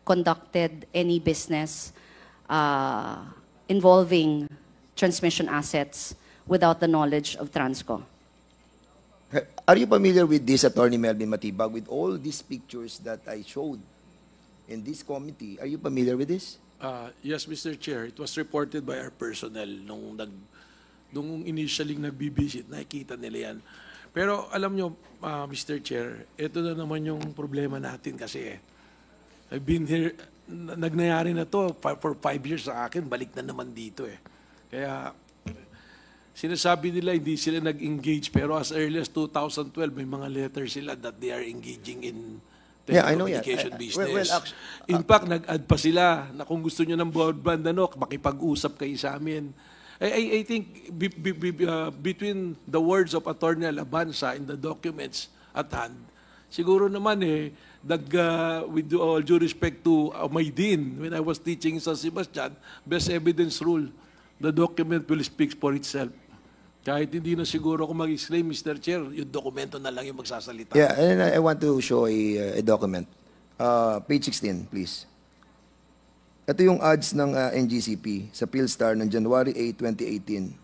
conducted any business involving transmission assets without the knowledge of Transco. Are you familiar with this, Attorney Melvin Matibag, with all these pictures that I showed in this committee? Are you familiar with this? Yes, Mr. Chair. It was reported by our personnel nung initially nagbibisit, nakikita nila yan. Pero alam nyo, Mr. Chair, ito na naman yung problema natin kasi I've been here, nagnayari na to for 5 years sa akin, balik na naman dito eh. Kaya sinasabi nila hindi sila nag-engage, pero as early as 2012, may mga letters sila that they are engaging in Yeah, I know yan. telecommunication business. Well, In fact, nag-add pa sila na kung gusto nyo ng broadband, makipag-usap kayo sa amin. I think between the words of Attorney Alabanza in the documents at hand, siguro naman with all due respect to my dean, when I was teaching in San Sebastian, best evidence rule, the document will speak for itself. Kahit hindi na siguro ako mag-explain, Mr. Chair, yung dokumento na lang yung magsasalita. Yeah, and I want to show a document. Page 16, please. Ito yung ads ng NGCP sa PhilStar ng January 8, 2018.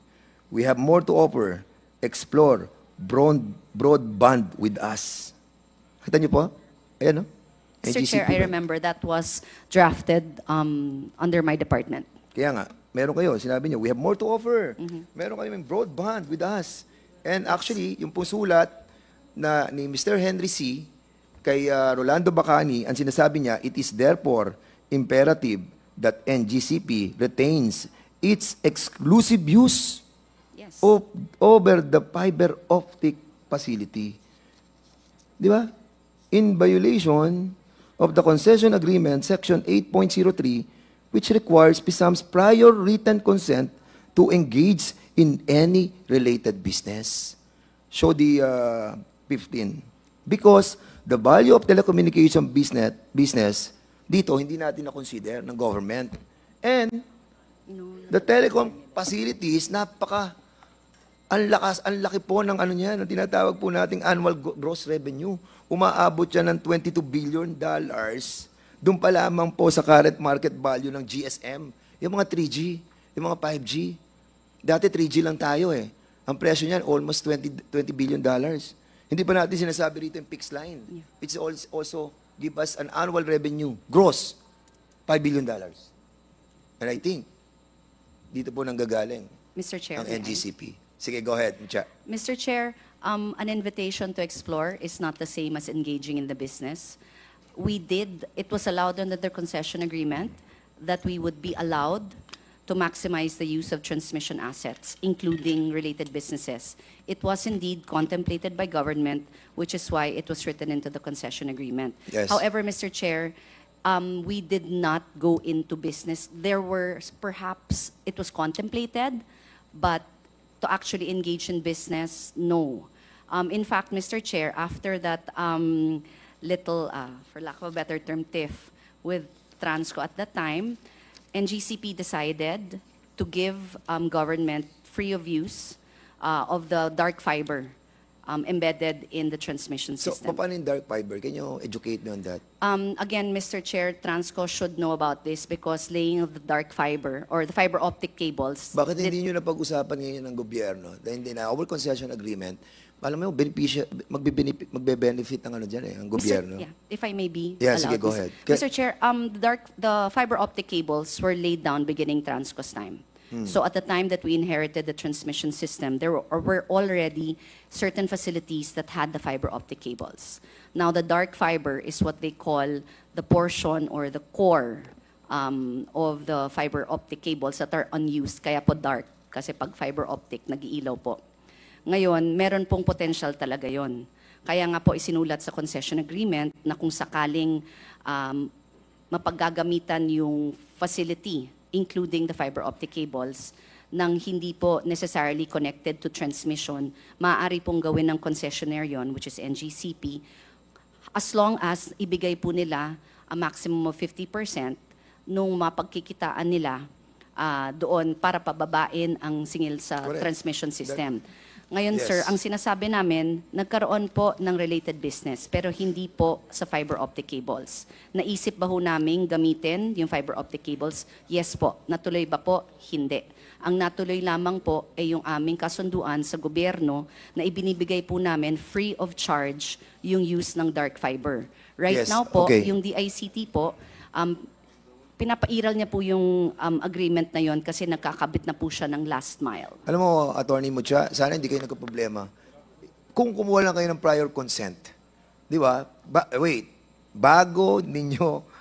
We have more to offer. Explore broadband with us. Kita niyo po? Ayan, no? Mr. Chair, I remember that was drafted under my department. Kaya nga, meron kayo, sinabi niyo, we have more to offer. Meron kayo yung broadband with us. And actually, yung pong sulat na ni Mr. Henry C. kay Rolando Bacani, ang sinasabi niya, it is therefore imperative that NGCP retains its exclusive use Yes. over the fiber optic facility. Di ba? In violation of the concession agreement, section 8.03, which requires PISAM's prior written consent to engage in any related business. Show the 15. Because the value of telecommunication business dito, hindi natin na-consider ng government. And the telecom facilities, ang laki po ng ano niya, ng tinatawag po nating annual gross revenue. Umaabot siya ng $22 billion. Doon pa lamang po sa current market value ng GSM. Yung mga 3G, yung mga 5G. Dati 3G lang tayo eh. Ang presyo niyan, almost $20 billion. Hindi pa natin sinasabi rito yung fixed line. It's also give us an annual revenue, gross, $5 billion. And I think, dito po nanggagaling Mr. Chair. ang may I? NGCP. Sige, go ahead, Mucha. Mr. Chair, an invitation to explore is not the same as engaging in the business. It was allowed under the concession agreement that we would be allowed to maximize the use of transmission assets, including related businesses. It was indeed contemplated by government, which is why it was written into the concession agreement. Yes. However, Mr. Chair, we did not go into business. There were, perhaps, it was contemplated, but to actually engage in business? No. In fact, Mr. Chair, after that little, for lack of a better term, tiff with Transco at that time, NGCP decided to give government free of use of the dark fiber embedded in the transmission So, system. paano yung dark fiber? Can you educate me on that? Again, Mr. Chair, Transco should know about this because laying of the dark fiber or the fiber optic cables. Bakit hindi nyo napag-usapan ngayon ng gobyerno? Dahil hindi na, our concession agreement, alam mo, magbe-benefit ng ano dyan ang gobyerno. Yeah, if I may be Yeah, allowed. sige, go ahead. Mr. Chair, the fiber optic cables were laid down beginning Transco's time. So at the time that we inherited the transmission system, there were already certain facilities that had the fiber optic cables. Now, the dark fiber is what they call the portion or the core of the fiber optic cables that are unused. Kaya po dark, kasi pag fiber optic, nag-iilaw po. Ngayon, meron pong potential talaga yon. Kaya nga po isinulat sa concession agreement na kung sakaling mapaggagamitan yung facility, including the fiber optic cables, nang hindi po necessarily connected to transmission, maaari pong gawin ng concessionaire yon, which is NGCP, as long as ibigay po nila a maximum of 50% nung mapagkikitaan nila doon para pababain ang singil sa Correct. transmission system. Ngayon, Yes. sir, ang sinasabi namin, nagkaroon po ng related business, pero hindi po sa fiber optic cables. Naisip ba ho namin gamitin yung fiber optic cables? Yes po. Natuloy ba po? Hindi. Ang natuloy lamang po ay yung aming kasunduan sa gobyerno na ibinibigay po namin free of charge yung use ng dark fiber. Right Yes, now po, okay. yung DICT po, pinapairal niya po yung agreement na yon kasi nagkakabit na po siya ng last mile. Alam mo, Attorney Mucha, sana hindi kayo nagka-problema. Kung kumuha lang kayo ng prior consent, di ba? Bago ninyo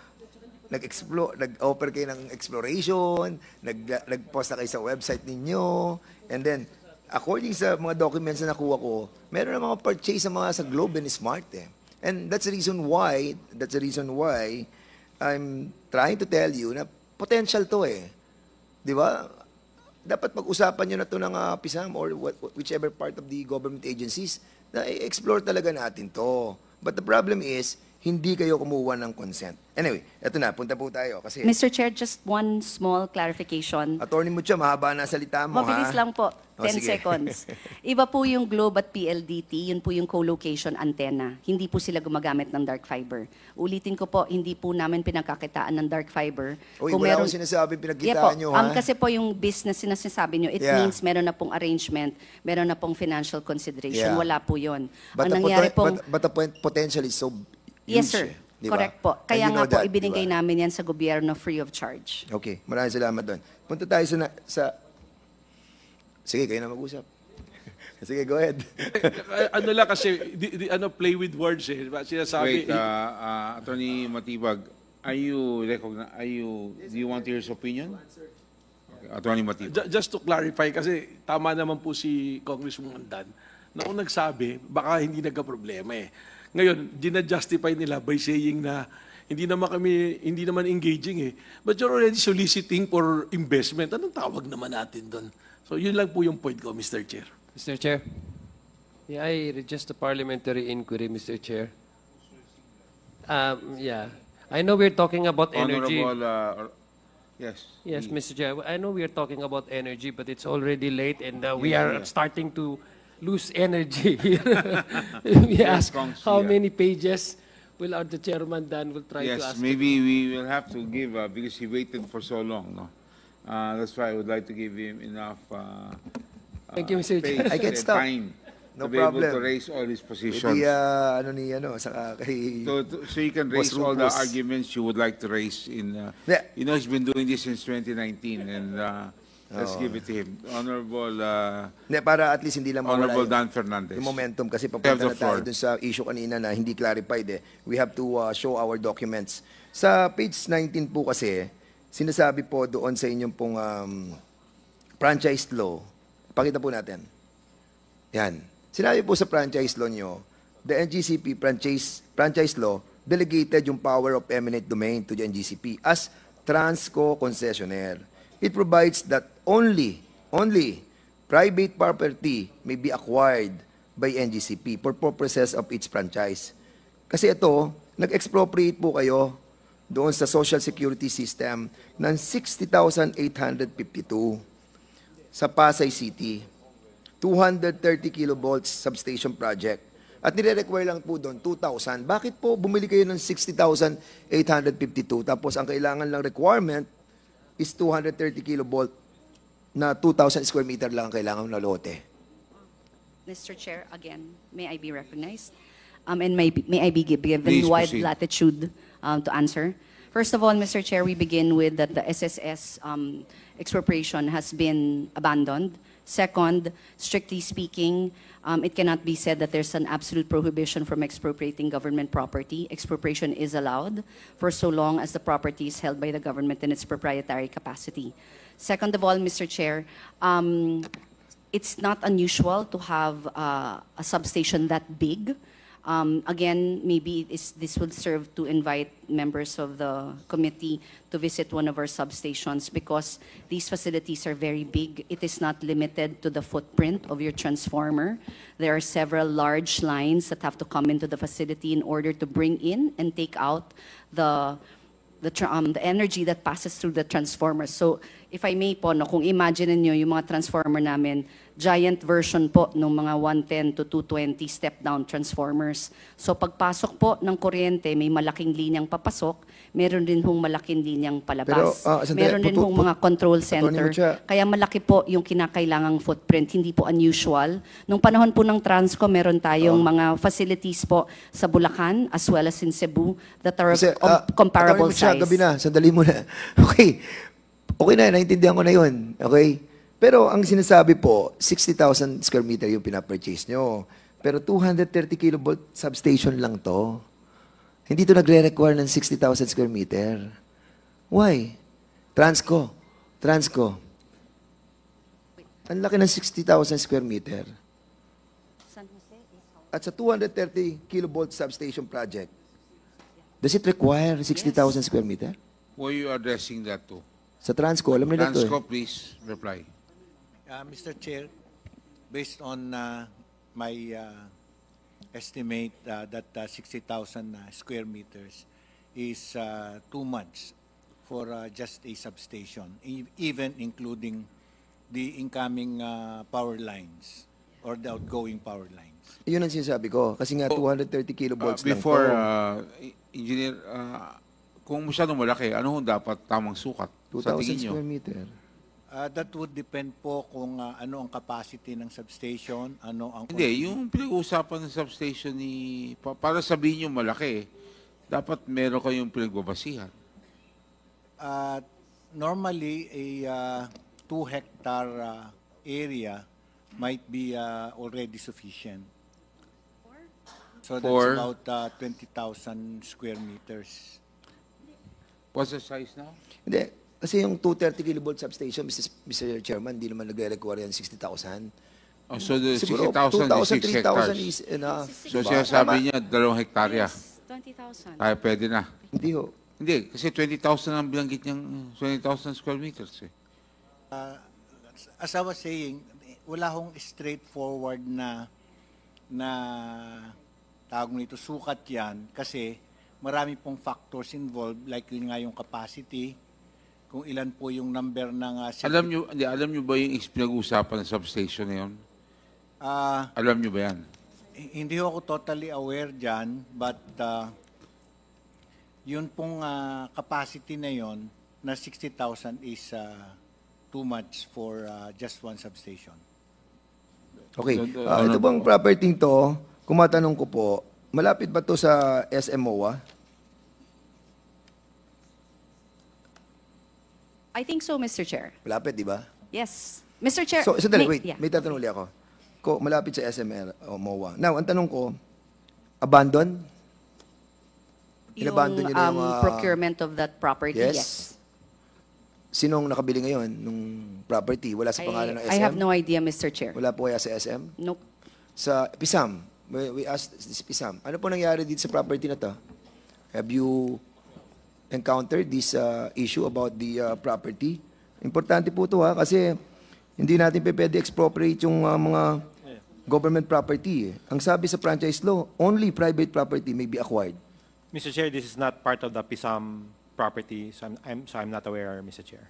nag-offer kayo ng exploration, nag-post na kayo sa website ninyo, and then, according sa mga documents na nakuha ko, meron na mga purchase sa Globe and Smart eh. And that's the reason why I'm trying to tell you na potential to eh. Di ba? Dapat pag-usapan nyo na to ng PISAM or whichever part of the government agencies na i-explore talaga natin to. But the problem is, hindi kayo kumuha ng consent. Anyway, eto na, punta po tayo. Kasi, Mr. Chair, just one small clarification. Attorney Mucha, mahaba na salita mo, Mabilis ha? lang po, Oh, 10 sige. seconds. Iba po yung Globe at PLDT, yun po yung co-location antenna. Hindi po sila gumagamit ng dark fiber. Ulitin ko po, hindi po namin pinagkakitaan ng dark fiber. Uy, wala akong sinasabi pinagkitaan nyo, ha? Kasi po yung business na sinasabi nyo, it Yeah. means meron na pong arrangement, meron na pong financial consideration. Yeah. Wala po yun. But Ang nangyari pong... but the potential is so Yes, huge, sir. eh. Di ba? Correct po. And Kaya you nga know po, that, ibinigay di ba? namin yan sa gobyerno free of charge. Okay, maraming salamat doon. Punta tayo sa... Sige, kayo na mag-usap. Sige, go ahead. Ano lang kasi, play with words eh. Diba? Sinasabi, Wait, Attorney Matibag, do you want to hear his opinion? Okay, Attorney Matibag. just to clarify, kasi tama naman po si Congresswoman Dan, na kung nagsabi, baka hindi nagka-problema eh. Ngayon, dinajustify nila by saying na hindi naman engaging eh. But you're already soliciting for investment. Anong tawag naman natin doon? So yun lang po yung point ko, Mr. Chair. Mr. Chair, may I request a parliamentary inquiry, Mr. Chair? Yeah. I know we're talking about energy. Honorable, yes. Yes, Mr. Chair. I know we are talking about energy, but it's already late and we are starting to lose energy here. We ask Congress, how yeah. many pages will the chairman Dan will try to Yes, ask. maybe we will have to give, because he waited for so long, no? That's why I would like to give him enough Thank you, Mr. space Chair. I can and stop. time No to be able to problem. raise all his positions. Hindi, saka kay... So you can raise Boss all the Rufus. arguments you would like to raise in, Yeah. you know, he's been doing this since 2019, and let's give it to him. Honorable, Hindi, para at least hindi lang mawala Honorable yung, Dan Fernandez. yung momentum. Kasi You have papunta the na tayo floor. dun sa issue kanina na hindi clarified eh. We have to show our documents. Sa page 19 po kasi, sinasabi po doon sa inyong pong franchise law. Pakita po natin. Yan. Sinabi po sa franchise law nyo, the NGCP franchise law delegated yung power of eminent domain to the NGCP as Transco concessionaire. It provides that only private property may be acquired by NGCP for purposes of its franchise. Kasi ito, nag-expropriate po kayo doon sa Social Security System ng 60,852 sa Pasay City. 230 kilovolts substation project. At nire-require lang po doon 2,000. Bakit po bumili kayo ng 60,852 tapos ang kailangan lang requirement is 230 kilovolt na 2,000 square meter lang ang kailangan na lote? Mr. Chair, again, may I be recognized? And may I be given Please wide proceed. latitude to answer? First of all, Mr. Chair, we begin with that the SSS expropriation has been abandoned. Second, strictly speaking, it cannot be said that there's an absolute prohibition from expropriating government property. Expropriation is allowed for so long as the property is held by the government in its proprietary capacity. Second of all, Mr. Chair, it's not unusual to have a substation that big. Again, maybe this would serve to invite members of the committee to visit one of our substations because these facilities are very big. It is not limited to the footprint of your transformer. There are several large lines that have to come into the facility in order to bring in and take out the energy that passes through the transformers. So, if I may po, no, kung imagine niyo yung mga transformer namin, giant version po ng mga 110 to 220 step-down transformers. So, pagpasok po ng kuryente, may malaking linyang papasok, meron din hong malaking linyang palabas. Pero, meron din hong mga control center. Mucha. Kaya malaki po yung kinakailangang footprint, hindi po unusual. Nung panahon po ng Transco, meron tayong mga facilities po sa Bulacan as well as in Cebu that are Kasi, of comparable Atty. Mucha, size. gabi na, sandali muna. Okay. Okay na, naintindihan ko na yun. Okay? Pero ang sinasabi po, 60,000 square meter yung pinapurchase nyo. Pero 230 kilovolt substation lang to. Hindi to nagre-require ng 60,000 square meter. Why? Transco. Ang laki ng 60,000 square meter. At sa 230 kilovolt substation project, does it require 60,000 square meter? Who are you addressing that to? Sa Transco, alam nila to. Transco, please reply. Mr. Chair, based on my estimate that 60,000 square meters is too much for just a substation, even including the incoming power lines or the outgoing power lines. Yun ang sinasabi ko. Kasi nga 230 kilovolts lang Before, to. Engineer, kung masyadong malaki, ano dapat tamang sukat sa 2,000 tingin nyo? square meter. That would depend po kung ano ang capacity ng substation, ano ang... Hindi, yung pinag-uusapan ng substation para sabihin nyo malaki, dapat meron kayong pinagbabasihan. Normally, a 2-hectare area might be already sufficient. So that's For? about 20,000 square meters. What's the size now? Hindi. Kasi yung 230 kilovolt substation, Mr. Chairman, hindi naman nagre-require yan 60,000. Oh, so the Siguro 60,000 is 6 2,000, 3,000 hectares. is enough. So Diba? siya sabi Tama? niya, 2 hektarya. Yes, 20,000. Kaya pwede na. Hindi ho. Hindi, kasi 20,000 ang bilanggit niyang 20,000 square meters eh. As I was saying, wala hong straightforward na tawag nito sukat yan kasi marami pong factors involved like yun nga yung capacity, kung ilan po yung number ng... Alam niyo ba yung pinag-uusapan ng substation na yun? Alam niyo ba yan? Hindi ako totally aware dyan, but yun pong capacity na yun na 60,000 is too much for just one substation. Okay. Ito bang property to, kung matanong ko po, malapit ba to sa SMOA? I think so, Mr. Chair. Malapit, di ba? Yes. Mr. Chair. So, sandali, wait. yeah. May tatanong ulit ako. Malapit sa SMR o MOA. Now, ang tanong ko, abandon? Inabandon Yung niyo na yung... procurement of that property, yes. Yes. Sinong nakabili ngayon nung property? Wala sa pangalan ng SM? I have no idea, Mr. Chair. Wala po kaya sa SM? Nope. Sa PISAM, we asked this PISAM, ano po nangyari dito sa property na to? Have you encountered this issue about the property? Importante po to ha, kasi Hindi natin pwede expropriate yung mga government property. Ang sabi sa franchise law, only private property may be acquired. Mr. Chair, this is not part of the PISAM property, so I'm not aware, Mr. Chair.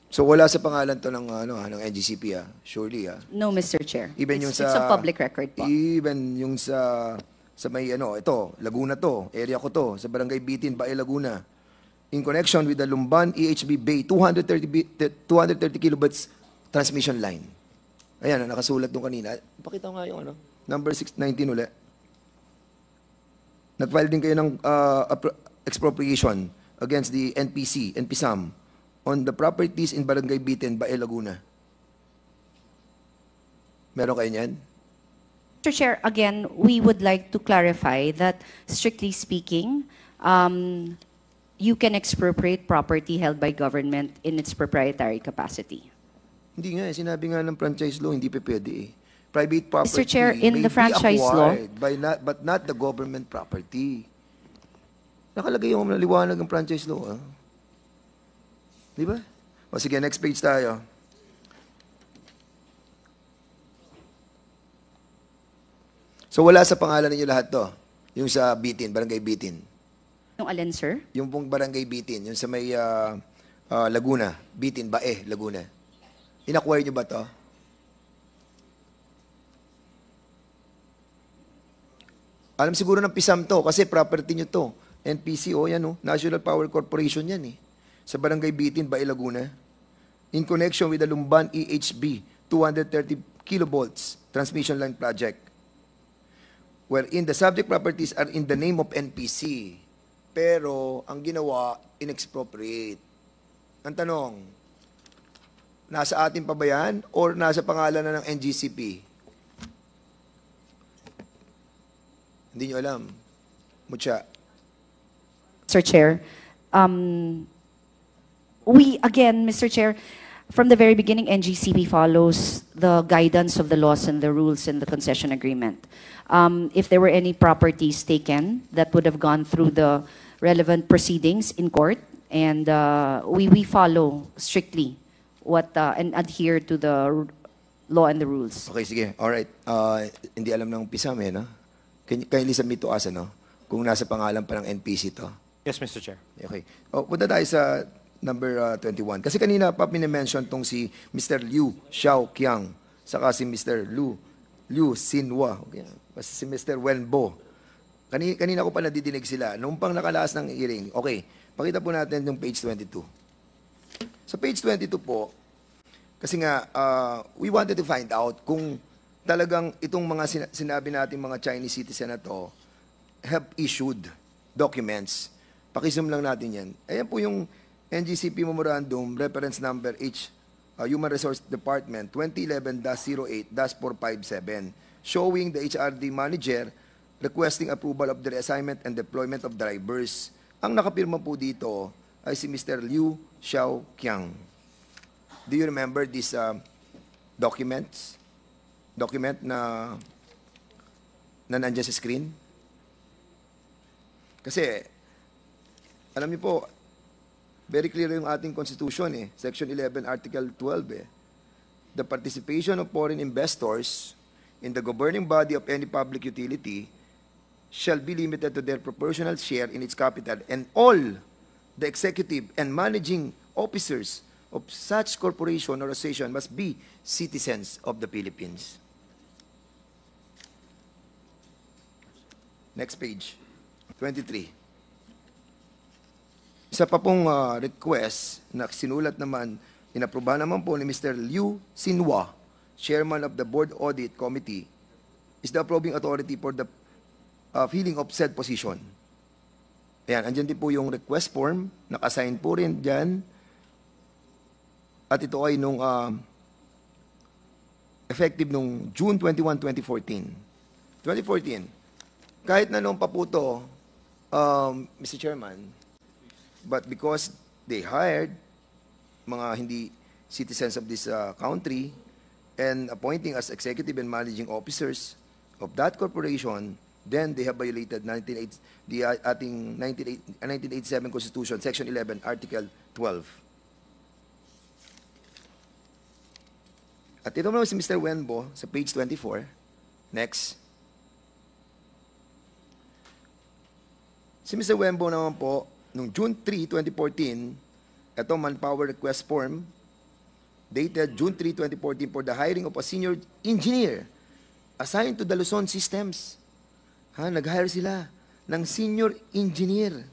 So wala sa pangalan to ng ng NGCP surely No, Mr. Chair. Even yung It's sa a public record po. Even yung sa may ito, Laguna to, area ko to, sa Barangay Bitin, Bae, Laguna. In connection with the Lumban EHB Bay 230 kilovolts transmission line. Ayan, nakasulat doon kanina. Pakita ko nga yung number 619 ulit. Nag-file din kayo ng expropriation against the NPC, NPSAM, on the properties in Barangay Bitin, Bae, Laguna. Meron kayo niyan? Mr. Chair, again, we would like to clarify that, strictly speaking, you can expropriate property held by government in its proprietary capacity. Hindi nga, sinabi nga ng franchise law, hindi pa pwede. Private property Mr. Chair, in may the be franchise law, acquired but not the government property. Nakalagay yung maliwanag ng franchise law. Di ba? O sige, next page tayo. So wala sa pangalan ninyo lahat to. Yung sa Bitin, Barangay Bitin. yung alin, sir? Yung pong Barangay Bitin, yung sa may Laguna, Bitin, Bae, Laguna. In-acquire nyo ba to? Alam siguro ng PISAM to, kasi property nyo to. NPCO, yan National Power Corporation yan sa Barangay Bitin, Bae, Laguna. In connection with the Lumban EHB 230 kilovolts transmission line project, wherein the subject properties are in the name of NPC. Pero, ang ginawa, in-expropriate. Ang tanong, nasa atin pa ba yan or nasa pangalan na ng NGCP? Hindi nyo alam. Mucha. Mr. Chair, we, again, Mr. Chair, from the very beginning, NGCP follows the guidance of the laws and the rules in the concession agreement. If there were any properties taken, that would have gone through the relevant proceedings in court, and we follow strictly what and adhere to the law and the rules. Okay, sige. Alright. Hindi alam ng PISAM no? Kindly submit to us, kung nasa pangalan pa ng NPC to. Yes, Mr. Chair. Okay. Punta tayo sa number 21. Kasi kanina pa pinimension tong si Mr. Liu Xiaoqiang, saka si Mr. Liu Xinhua, okay. Si Mr. Wenbo. Kanina ko pa nadidinig sila. Nung pang nakalaas ng hearing. Okay, pakita po natin yung page 22. Sa page 22 po, kasi nga, we wanted to find out kung talagang itong mga sinabi natin mga Chinese citizen na to have issued documents. Pakizoom lang natin yan. Ayan po yung NGCP Memorandum, reference number H, Human Resource Department, 2011-08-457, showing the HRD manager requesting approval of the reassignment and deployment of drivers. Ang nakapirma po dito ay si Mr. Liu Xiaoqiang. Do you remember these documents? Document na nandiyan sa screen? Kasi, alam niyo po, very clear yung ating Constitution, Section 11, Article 12, The participation of foreign investors in the governing body of any public utility shall be limited to their proportional share in its capital, and all the executive and managing officers of such corporation or association must be citizens of the Philippines. Next page, 23. Isa pa pong request na sinulat naman, inaprubahan naman po ni Mr. Liu Xinhua, Chairman of the Board Audit Committee, is the approving authority for the filling of said position. Ayan, andyan din po yung request form, naka-assign po rin dyan. At ito ay nung effective nung June 21, 2014. 2014. Kahit na nung pa po to, Mr. Chairman, but because they hired mga hindi citizens of this country and appointing as executive and managing officers of that corporation, then they have violated the ating 1987 Constitution, Section 11, Article 12. At ito naman si Mr. Wenbo sa page 24. Next. Si Mr. Wenbo naman po, noong June 3, 2014, ito manpower request form, dated June 3, 2014 for the hiring of a senior engineer assigned to the Luzon Systems. Nag-hire sila ng senior engineer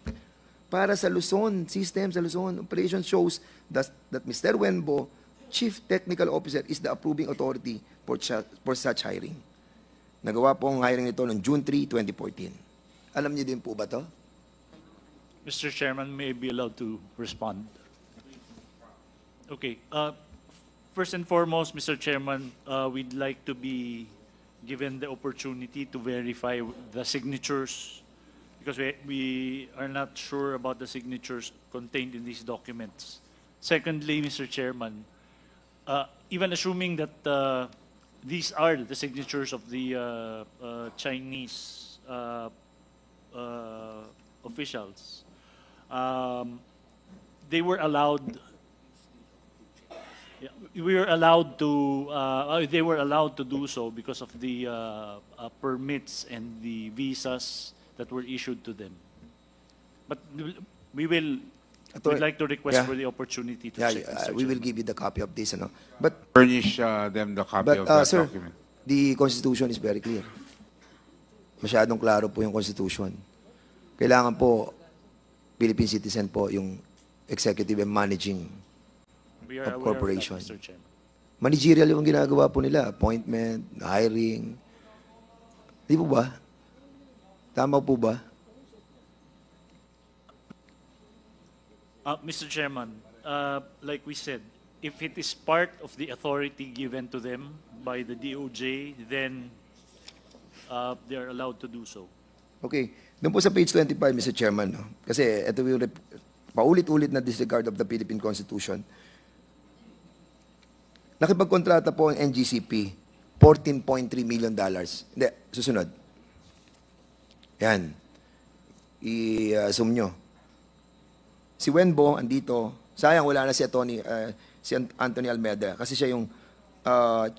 para sa Luzon Systems, sa Luzon. Operation shows that Mr. Wenbo, Chief Technical Officer, is the approving authority for such hiring. Nagawa po ang hiring nito noong June 3, 2014. Alam niyo din po ba to? Mr. Chairman, may I be allowed to respond? Okay. First and foremost, Mr. Chairman, we'd like to be given the opportunity to verify the signatures because we are not sure about the signatures contained in these documents. Secondly, Mr. Chairman, even assuming that these are the signatures of the Chinese officials, they were allowed. We were allowed to. They were allowed to do so because of the permits and the visas that were issued to them. But we will. We'd like to request for the opportunity to check. We will give you the copy of this. But Furnish them the copy of that sir, document. the Constitution is very clear. Masyadong klaro po yung Constitution. Kailangan po, Philippine citizen po yung executive and managing We are of aware corporation. of that, Mr. Chairman. Managerial yung ginagawa po nila. Appointment, hiring. Di po ba? Tama po ba? Mr. Chairman, like we said, if it is part of the authority given to them by the DOJ, then they are allowed to do so. Okay. Doon po sa page 25, Mr. Chairman, no? Kasi ito yung paulit-ulit na disregard of the Philippine Constitution. Nakipagkontrata po ang NGCP, $14.3 million. Hindi, susunod. Yan. I-zoom nyo. Si Wenbo, andito. Sayang, wala na si Anthony Almeida kasi siya yung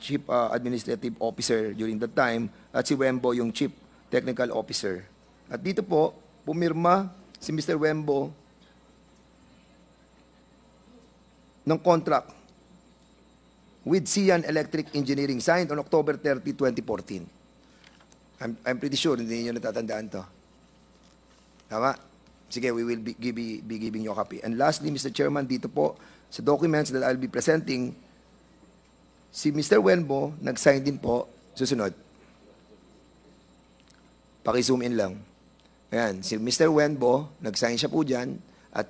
Chief Administrative Officer during that time at si Wenbo yung Chief Technical Officer. At dito po, pumirma si Mr. Wenbo ng contract with Sian Electric Engineering signed on October 30, 2014. I'm pretty sure hindi niyo natatandaan to. Tama? Sige, we will be giving you a copy. And lastly, Mr. Chairman, dito po, sa documents that I'll be presenting, si Mr. Wenbo, nag-sign din po, susunod. Paki-zoom in lang. Ayan, si Mr. Wenbo, nag-sign siya po dyan, at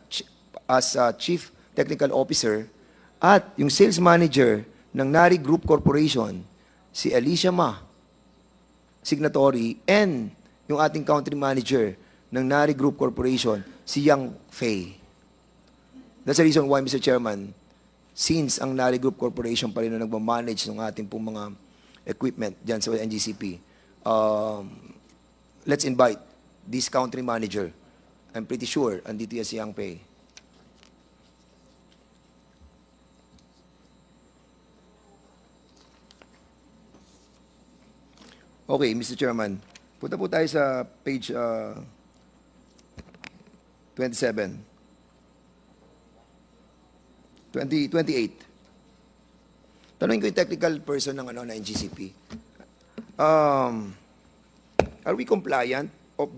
as Chief Technical Officer, at yung sales manager ng NARI Group Corporation, si Alicia Ma, signatory, and yung ating country manager ng NARI Group Corporation, si Yang Fei. That's the reason why, Mr. Chairman, since ang NARI Group Corporation pa rin na nagmamanage ng ating pong mga equipment dyan sa NGCP, let's invite this country manager. I'm pretty sure andito yan si Yang Fei. Okay, Mr. Chairman. Punta po tayo sa page 28. Tanungin ko yung technical person ng NGCP. Are we compliant of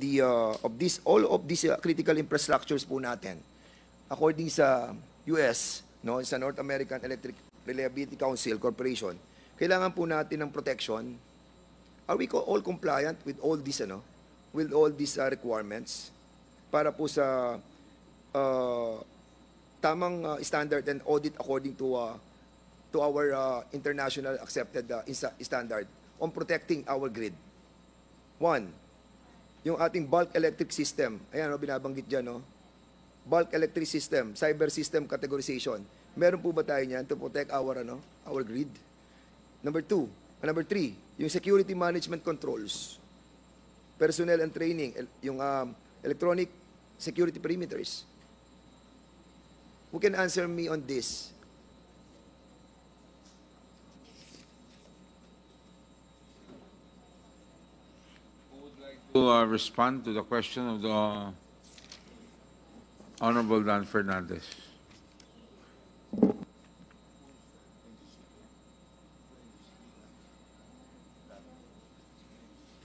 all of these critical infrastructures po natin? According sa US, sa North American Electric Reliability Council Corporation, kailangan po natin ng protection. Are we all compliant with all these requirements para po sa tamang standard and audit according to our international accepted standard on protecting our grid? One, yung ating bulk electric system. Ayan, binabanggit dyan, bulk electric system, cyber system categorization. Meron po ba tayo niyan to protect our grid? Number three, yung security management controls, personnel and training, yung electronic security perimeters. Who can answer me on this? To respond to the question of the Honorable Dan Fernandez.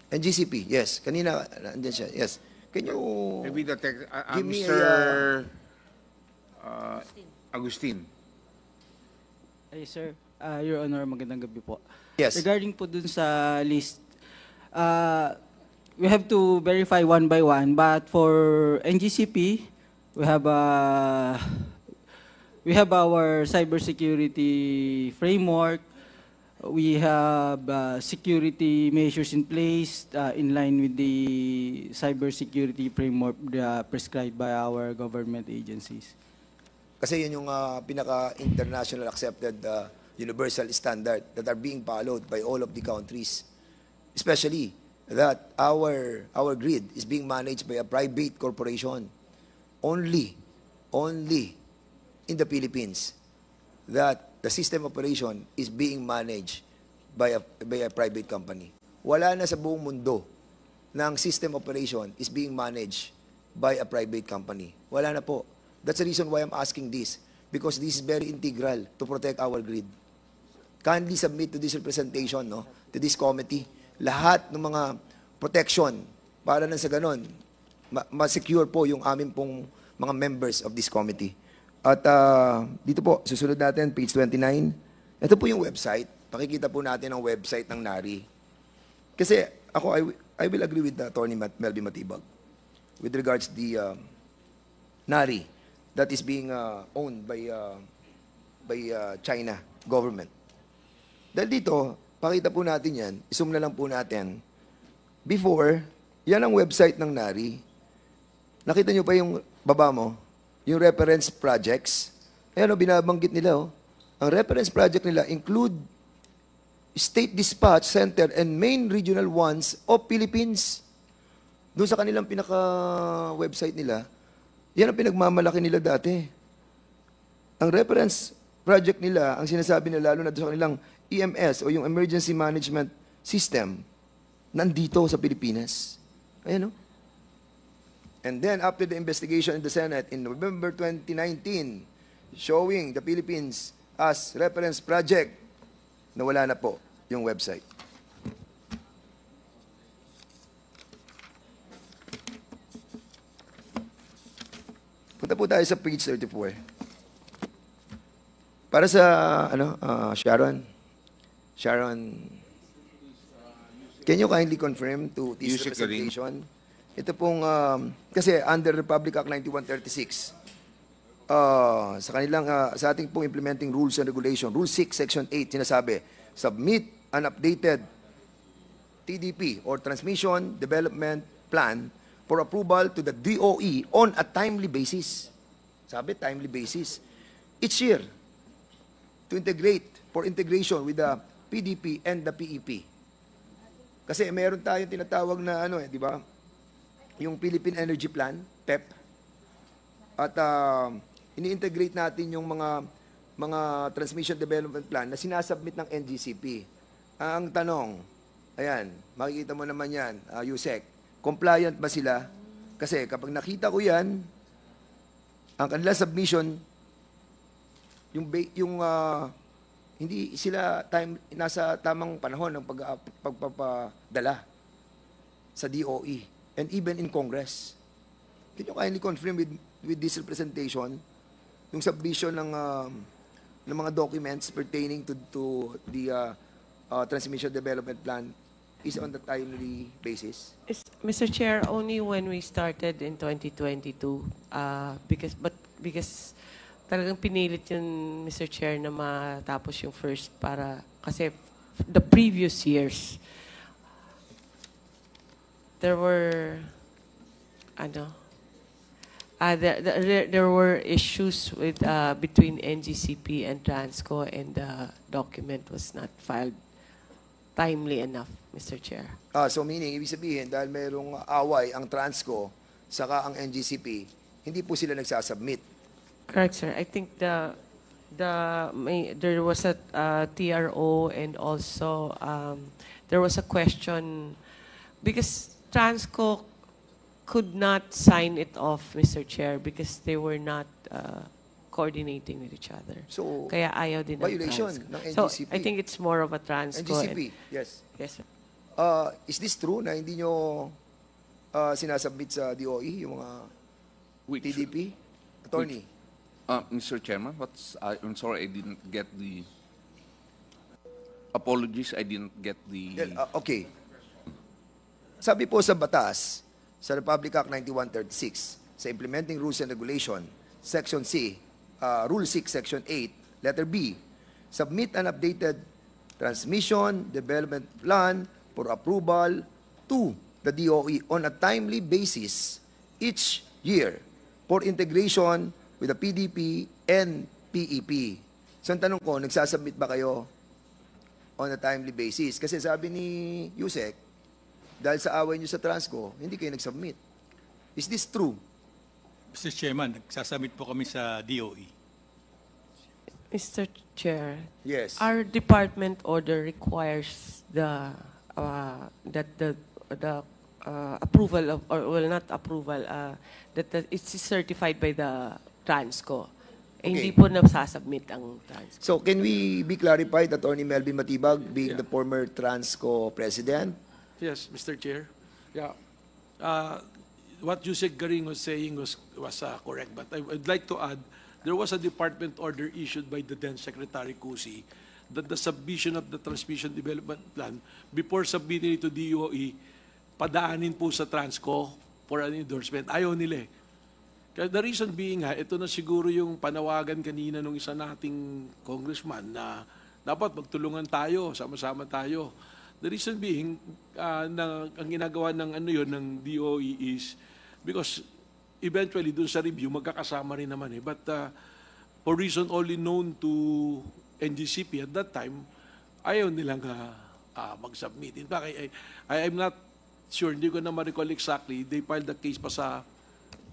NGCP, yes. Kanina, nandiyan siya. Yes. Can you Maybe the give me Mr. Agustin. Ay, sir. Your Honor, magandang gabi po. Yes. Regarding po dun sa list, we have to verify one by one, but for NGCP, we have our cybersecurity framework. We have security measures in place in line with the cybersecurity framework prescribed by our government agencies. Kasi yun yung pinaka-international accepted universal standard that are being followed by all of the countries. Especially that our grid is being managed by a private corporation. Only in the Philippines that the system operation is being managed by a private company. Wala na sa buong mundo na ang system operation is being managed by a private company. Wala na po. That's the reason why I'm asking this, because this is very integral to protect our grid. Kindly submit to this representation, no, to this committee, lahat ng mga protection para na sa ganon, ma-secure po yung amin pong mga members of this committee. At dito po, susunod natin, page 29. Ito po yung website. Pakikita po natin ang website ng NARI. Kasi ako, I will agree with Attorney Melvin Matibag with regards the NARI that is being owned by China government. Dahil dito, pakita po natin yan, isum na lang po natin. Before, yan ang website ng NARI. Nakita nyo pa yung baba mo? Yung reference projects. Ayan o, binabanggit nila o. Ang reference project nila include State Dispatch Center and main regional ones of Philippines. Doon sa kanilang pinaka-website nila, yan ang pinagmamalaki nila dati. Ang reference project nila, ang sinasabi nila, lalo na doon sa kanilang EMS o yung Emergency Management System, nandito sa Pilipinas. Ayan o. And then, after the investigation in the Senate in November 2019, showing the Philippines as reference project, nawala na po yung website. Punta po tayo sa page 34. Para sa, Sharon, can you kindly confirm to this representation? Ito pong, kasi under Republic Act 9136, sa kanilang, sa ating pong implementing rules and regulation, Rule 6, Section 8, sinasabi, submit an updated TDP or Transmission Development Plan for approval to the DOE on a timely basis. Sabi, timely basis. Each year, to integrate, for integration with the PDP and the PEP. Kasi meron tayong tinatawag na di ba? Yung Philippine Energy Plan, PEP. At ini-integrate natin yung mga Transmission Development Plan na sinasubmit ng NGCP. Ang tanong, ayan, makikita mo naman yan, Yusek, compliant ba sila? Kasi kapag nakita ko yan, ang kanila submission, hindi sila nasa tamang panahon ng pagpapadala sa DOE and even in Congress. Can you kindly confirm with this representation yung submission ng mga documents pertaining to the Transmission Development Plan is on the timely basis? Mr. Chair, only when we started in 2022, because talagang pinilit yun, Mr. Chair, na matapos yung first kasi the previous years, there were, there were issues with between NGCP and Transco, and the document was not filed timely enough, Mr. Chair. So meaning, ibig sabihin, dahil mayroong away ang Transco, saka ang NGCP, hindi po sila nagsasubmit. Correct, sir. I think there was a TRO, and also there was a question, because Transco could not sign it off, Mr. Chair, because they were not coordinating with each other. So, Kaya ayaw din ng violation Transco. ng So, NGCP. I think it's more of a Transco. NGCP, yes. Yes, sir. Is this true na hindi nyo sinasubmit sa DOE yung mga TDP? Attorney? Mr. Chairman, I'm sorry, I didn't get the... Apologies, I didn't get the... Okay. Sabi po sa batas, sa Republic Act 9136, sa Implementing Rules and Regulation, Section C, Rule 6, Section 8, Letter B, submit an updated transmission development plan for approval to the DOE on a timely basis each year for integration with the PDP and PEP. So ang tanong ko, nagsasubmit ba kayo on a timely basis? Kasi sabi ni Yusek, dahil sa away nyo sa Transco, hindi kayo nag-submit. Is this true? Mr. Chairman, nagsasubmit po kami sa DOE. Mr. Chair, yes. Our department order requires that the approval of, or well, not approval, that it's certified by the Transco. Okay. Hindi po nasasubmit ang Transco. So can we be clarified, Attorney Melvin Matibag, being the former Transco president? Yes, Mr. Chair. Yeah. What Yusek Garing was saying was correct, but I would like to add, there was a department order issued by the then Secretary Cusi that the submission of the transmission development plan before submitting it to DOE, padaanin po sa Transco for an endorsement. Ayaw nila eh. Kaya the reason being ito na siguro yung panawagan kanina nung isa nating congressman na dapat magtulungan tayo, sama-sama tayo. The reason being, ang ginagawa ng ng DOE is because eventually dun sa review magkakasama rin naman eh. But for reason only known to NGCP at that time, ayaw nilang mag-submit. In fact, I'm not sure, hindi ko na ma-recall exactly. They filed the case pa sa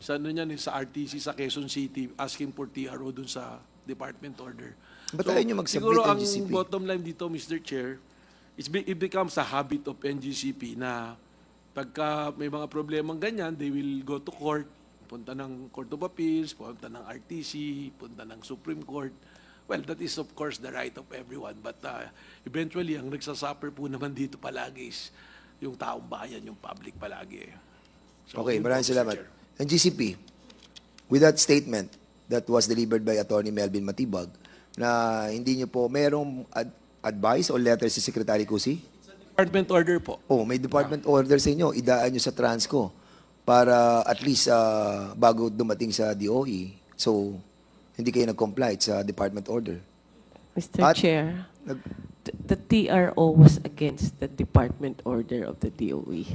RTC sa Quezon City asking for TRO dun sa department order. Ba't ayaw nyo mag-submit siguro NGCP? ang bottom line dito, Mr. Chair, it becomes a habit of NGCP na pagka may mga problemang ganyan, they will go to court, punta ng Court of Appeals, punta ng RTC, punta ng Supreme Court. Well, that is of course the right of everyone, but eventually, ang nagsasuffer po naman dito palagi is yung taong bayan, yung public palagi. So, Okay, yun po, maraming Mr. salamat. Chair. NGCP, with that statement that was delivered by Attorney Melvin Matibag, na hindi nyo po merong advice o letter si Secretary Cusi? Department order po. Oh, may department order sa inyo, idaan nyo sa Transco para at least bago dumating sa DOE. So, hindi kayo nag-comply sa department order. Mr. Chair, the TRO was against the department order of the DOE.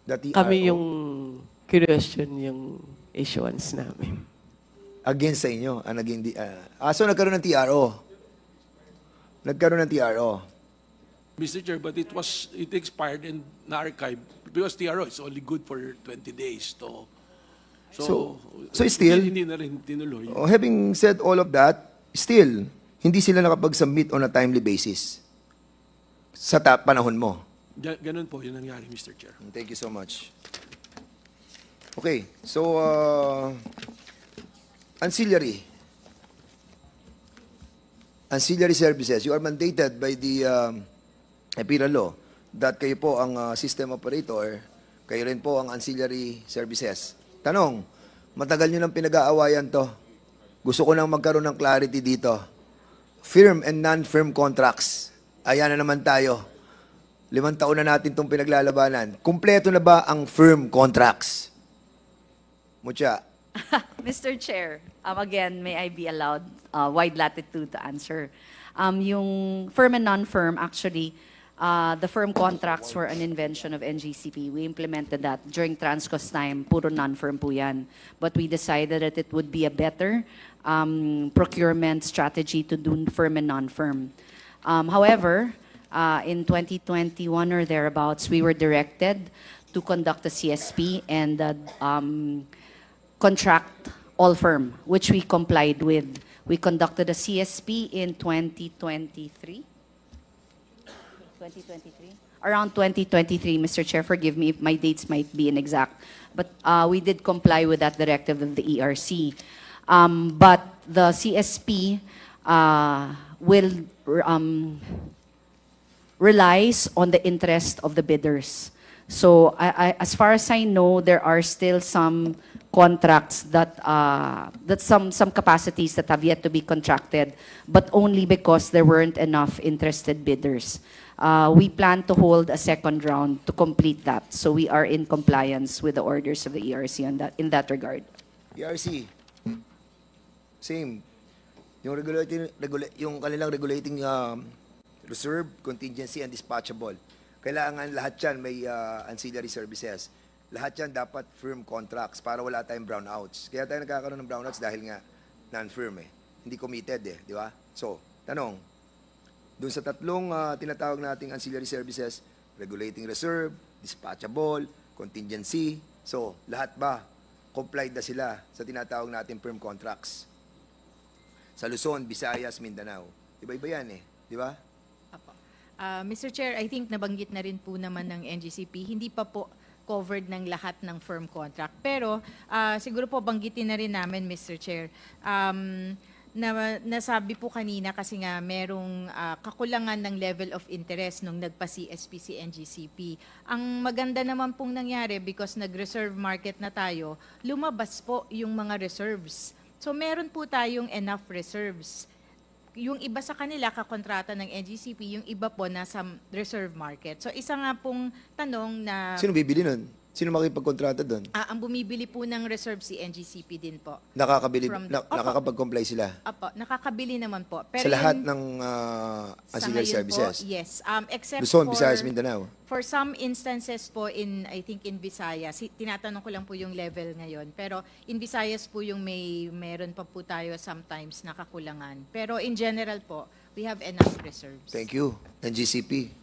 The TRO? Kami yung question yung issuance namin. Against sa inyo? So nagkaroon ng TRO? Nagkaroon ng TRO? Mr. Chair, but it expired in na-archive because TRO is only good for 20 days. So still, hindi na rin tinuloy. Having said all of that, still, hindi sila nakapag-submit on a timely basis sa panahon mo. Ganun po yung nangyari, Mr. Chair. Thank you so much. Okay, so ancillary services, you are mandated by the EPIRA law that kayo po ang system operator, kayo rin po ang ancillary services. Tanong, matagal nyo nang pinag-aawayan to. Gusto ko nang magkaroon ng clarity dito. Firm and non-firm contracts. Ayan na naman tayo. 5 taon na natin itong pinaglalabanan. Kumpleto na ba ang firm contracts? Mucha. Mr. Chair, again, may I be allowed wide latitude to answer. Yung firm and non-firm, actually, the firm contracts were an invention of NGCP. We implemented that during Transco's time. Puro non-firm po yan. But we decided that it would be a better procurement strategy to do firm and non-firm. However, in 2021 or thereabouts, we were directed to conduct a CSP and contract all firm, which we complied with. We conducted a CSP in 2023. around 2023, Mr. Chair, forgive me if my dates might be inexact, but we did comply with that directive of the ERC. But the CSP will relies on the interest of the bidders. So as far as I know, there are still some contracts that some capacities that have yet to be contracted, but only because there weren't enough interested bidders. We plan to hold a second round to complete that. So we are in compliance with the orders of the ERC on that, in that regard. ERC, same. Yung yung kanilang regulating reserve, contingency, and dispatchable. Kailangan lahat yan may ancillary services. Lahat yan dapat firm contracts para wala tayong brownouts. Kaya tayo nagkakaroon ng brownouts dahil nga non-firm eh. Hindi committed eh, di ba? So, tanong, dun sa tatlong tinatawag nating ancillary services, regulating reserve, dispatchable, contingency, so lahat ba complied na sila sa tinatawag nating firm contracts? Sa Luzon, Visayas, Mindanao. Iba-iba yan eh, di ba? Apo. Mr. Chair, I think nabanggit na rin po naman ng NGCP, hindi pa po covered ng lahat ng firm contract. Pero siguro po banggitin na rin namin, Mr. Chair, nasabi po kanina kasi nga merong kakulangan ng level of interest nung nagpa-CSP si NGCP. Ang maganda naman pong nangyari because nag-reserve market na tayo, lumabas po yung mga reserves. So meron po tayong enough reserves. Yung iba sa kanila kakontrata ng NGCP, yung iba po nasa reserve market. So isa nga pong tanong na... Sino bibili nun? Sino makipagkontrata doon? Ang bumibili po ng reserve si NGCP din po. Nakakabili, nakakapag-comply sila? Opo, nakakabili naman po. Pero sa lahat ng ancillary services? Po, yes. Except Luzon, Visayas, Mindanao? For some instances po, I think in Visayas, tinatanong ko lang po yung level ngayon, pero in Visayas po yung meron pa po tayo sometimes nakakulangan. Pero in general po, we have enough reserves. Thank you, NGCP.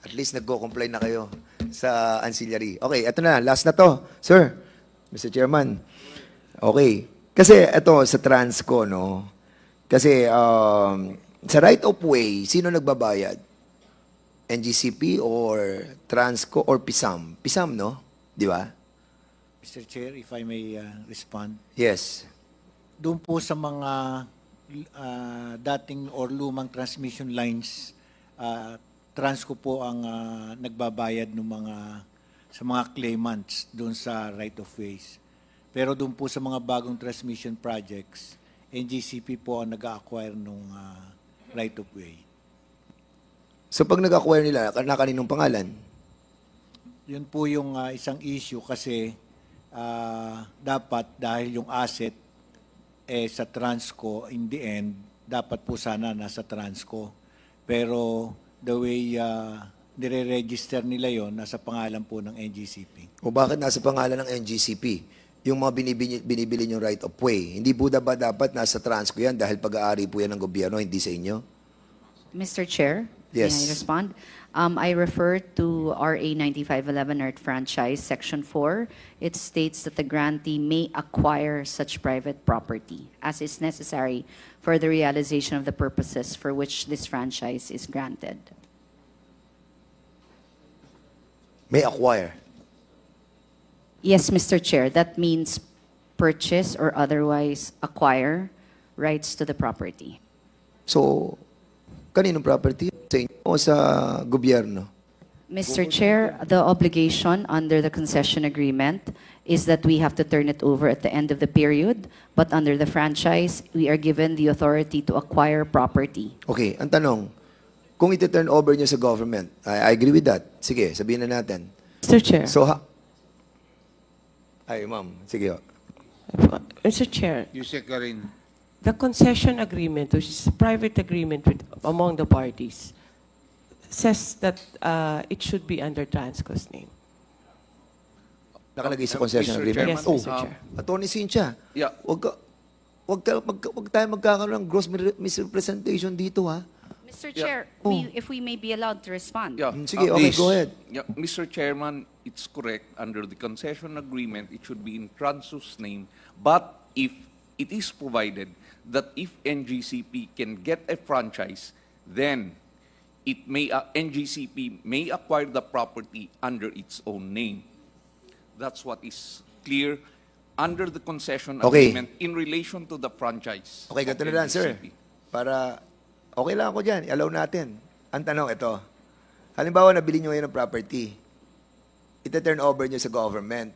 At least nagko-comply na kayo sa ancillary. Okay, eto na. Last na to. Sir, Mr. Chairman. Okay. Kasi eto sa Transco, no? Kasi sa right of way, sino nagbabayad? NGCP or Transco or PISAM? PISAM, no? Di ba? Mr. Chair, if I may respond. Yes. Doon po sa mga dating or lumang transmission lines, Transco po ang nagbabayad sa mga claimants doon sa right of ways. Pero doon po sa mga bagong transmission projects, NGCP po ang nag-acquire ng right of way. So pag nag-acquire nila, kaninong pangalan? Yun po yung isang issue kasi dapat dahil yung asset sa Transco, in the end, dapat po sana nasa Transco. Pero the way nire-register nila yon nasa pangalan po ng NGCP. O bakit nasa pangalan ng NGCP? Yung mga binibili yung right of way. Hindi po ba dapat nasa Transco yan dahil pag-aari po yan ng gobyerno, hindi sa inyo? Mr. Chair, yes. May I respond? I refer to RA 9511 Earth Franchise, Section 4. It states that the grantee may acquire such private property as is necessary for the realization of the purposes for which this franchise is granted. May acquire? Yes, Mr. Chair. That means purchase or otherwise acquire rights to the property. So, kaninong property? Sa inyo o sa gobyerno? Mr. Chair, the obligation under the concession agreement is that we have to turn it over at the end of the period, but under the franchise, we are given the authority to acquire property. Okay, ang tanong, kung iti-turn over nyo sa government, I agree with that. Sige, sabihin na natin. Mr. Chair. So, ay, ma'am, sige. Mr. Chair. Yusek Karin. The concession agreement, which is a private agreement among the parties, says that it should be under Transco's name. Nakalagay sa concession Mr. agreement? Chairman, Attorney Cynthia, Yeah. wag tayo magkakaroon ng gross misrepresentation dito, ha? Mr. Chair, if we may be allowed to respond. Yeah. Sige, okay, go ahead. Yeah, Mr. Chairman, it's correct. Under the concession agreement, it should be in Transco's name. But if it is provided that if NGCP can get a franchise, then NGCP may acquire the property under its own name. That's what is clear under the concession Okay. agreement in relation to the franchise. Okay, ganito of na lang, sir. NGCP. Para, okay lang ako dyan. I-allow natin. Ang tanong, ito. Halimbawa, nabili nyo ngayon ng property. Ita-turn over nyo sa government.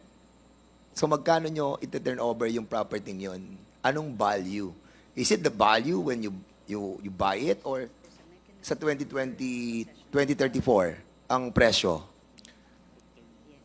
So, magkano nyo ita-turn over yung property nyo? Anong value? Is it the value when you buy it or sa 2034 ang presyo?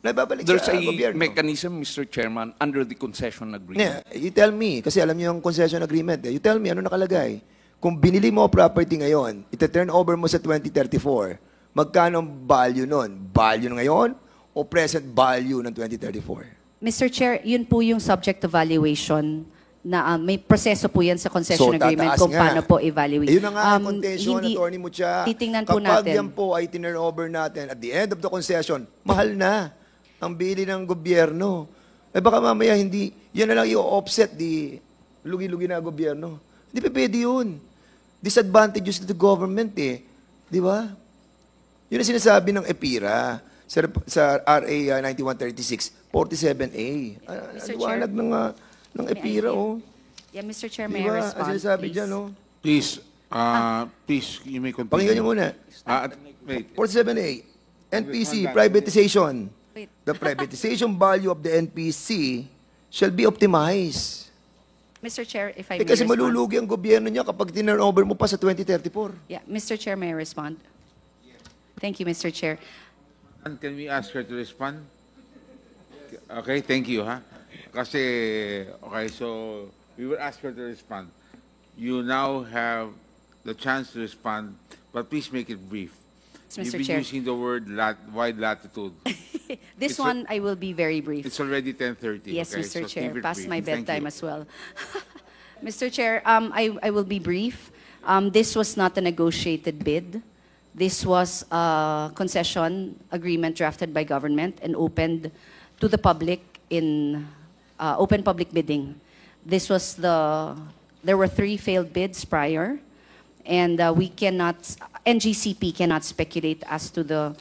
Naibabalik There's sa a gobyerno. mechanism, Mr. Chairman, under the concession agreement. Yeah, you tell me, kasi alam niyo yung concession agreement. You tell me, ano nakalagay? Kung binili mo property ngayon, ita-turn over mo sa 2034, magkano ang value nun? Value ngayon o present value ng 2034? Mr. Chair, yun po yung subject to valuation na may proseso po yan sa concession agreement tataas kung nga. paano po evaluate. Yun na nga ang contention, hindi- Attorney Mucha. titingnan po Kapag natin. yan po ay turn over natin at the end of the concession, mahal na ang bili ng gobyerno. Eh baka mamaya hindi, yan na lang i-offset di lugi-lugi na gobyerno. Hindi pa pwede yun. Disadvantages to the government eh. Di ba? Yun ang sinasabi ng EPIRA sa RA 9136, 47A. Mr. Liwanag ng EPIRA, oh. Yeah, Mr. Chair, Di may I ba? Ang respond, sinasabi please? dyan, oh. Please, please, you may continue. Pakinggan niyo muna. Wait. 47A, NPC, Hanggang- privatization. Wait. The privatization value of the NPC shall be optimized. Mr. Chair, if I Eh may kasi respond. malulugi ang gobyerno niya kapag turnover mo pa sa 2034. Yeah, Mr. Chair, may I respond? Thank you, Mr. Chair. And can we ask her to respond? Okay, thank you, ha? Kasi, okay, so we will ask her to respond. You now have the chance to respond, but please make it brief. Yes, You've Mr. been Chair. using the word wide latitude. This It's a- one, I will be very brief. It's already 10:30. Yes, okay? Mr. So Chair, keep it past brief. my Thank bedtime you. as well. Mr. Chair, I will be brief. This was not a negotiated bid. This was a concession agreement drafted by government and opened to the public in open public bidding. This was there were 3 failed bids prior, and NGCP cannot speculate as to the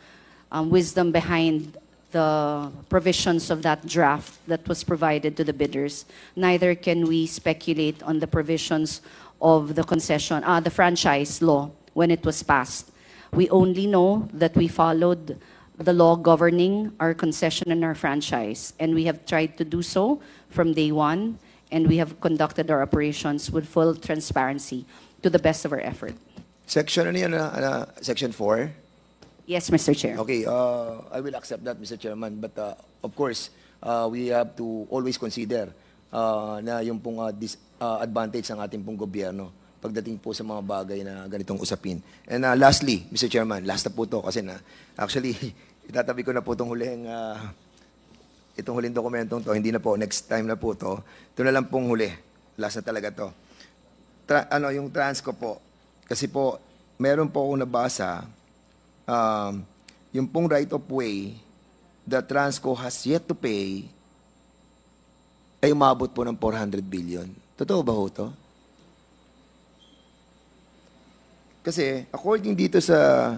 wisdom behind the provisions of that draft that was provided to the bidders. Neither can we speculate on the provisions of the concession, the franchise law when it was passed. We only know that we followed the law governing our concession and our franchise, and we have tried to do so from day one, and we have conducted our operations with full transparency to the best of our effort. Section ano yan? Section 4? Yes, Mr. Chair. Okay, I will accept that, Mr. Chairman. But of course, we have to always consider na yung pong advantage ng ating pong gobyerno pagdating po sa mga bagay na ganitong usapin. And lastly, Mr. Chairman, last na po to kasi actually, itatabi ko na po itong huling dokumentong to. Hindi na po, next time na po to. Ito na lang pong huli. Last na talaga to. Yung Transco po. Kasi po, meron po akong nabasa, yung pong right of way that Transco has yet to pay ay umabot po ng 400 billion. Totoo ba ho to? Kasi according dito sa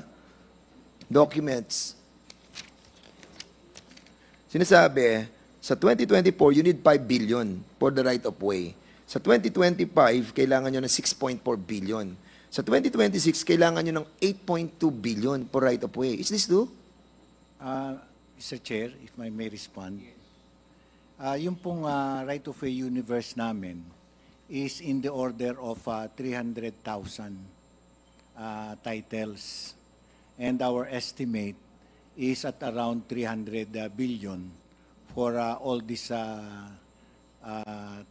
documents, sinasabi, sa 2024, you need 5 billion for the right of way. Sa 2025, kailangan nyo ng 6.4 billion. Sa 2026, kailangan nyo ng 8.2 billion for right of way. Is this true? Mr. Chair, if I may respond. Yung pong right of way universe namin is in the order of 300,000 titles. And our estimate is at around 300 billion for all this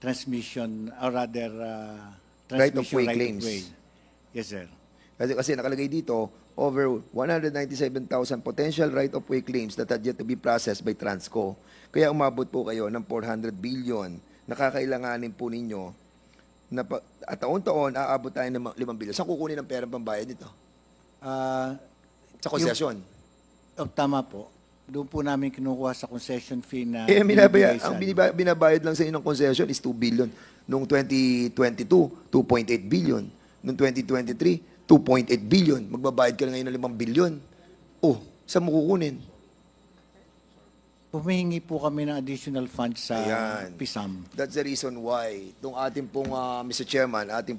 transmission, or rather, Right of transmission way claims. Yes, sir. Kasi nakalagay dito, over 197,000 potential right-of-way claims that had yet to be processed by Transco. Kaya umabot po kayo ng 400 billion na kakailanganin po ninyo na at taon-taon aabot tayo ng 5 billion. Saan kukunin ang perang pambayad nito? Sa konsesyon? Tama po. Doon po namin kinukuha sa concession fee na... Ang binabayad lang sa inyo ng concession is 2 billion. Noong 2022, 2.8 billion. Noong 2023, 2.8 billion. Magbabayad ka na ngayon ng 5 billion. Oh, saan mo kukunin? Humihingi po kami ng additional funds sa Ayan. PISAM. That's the reason why itong ating pong, Mr. Chairman, ating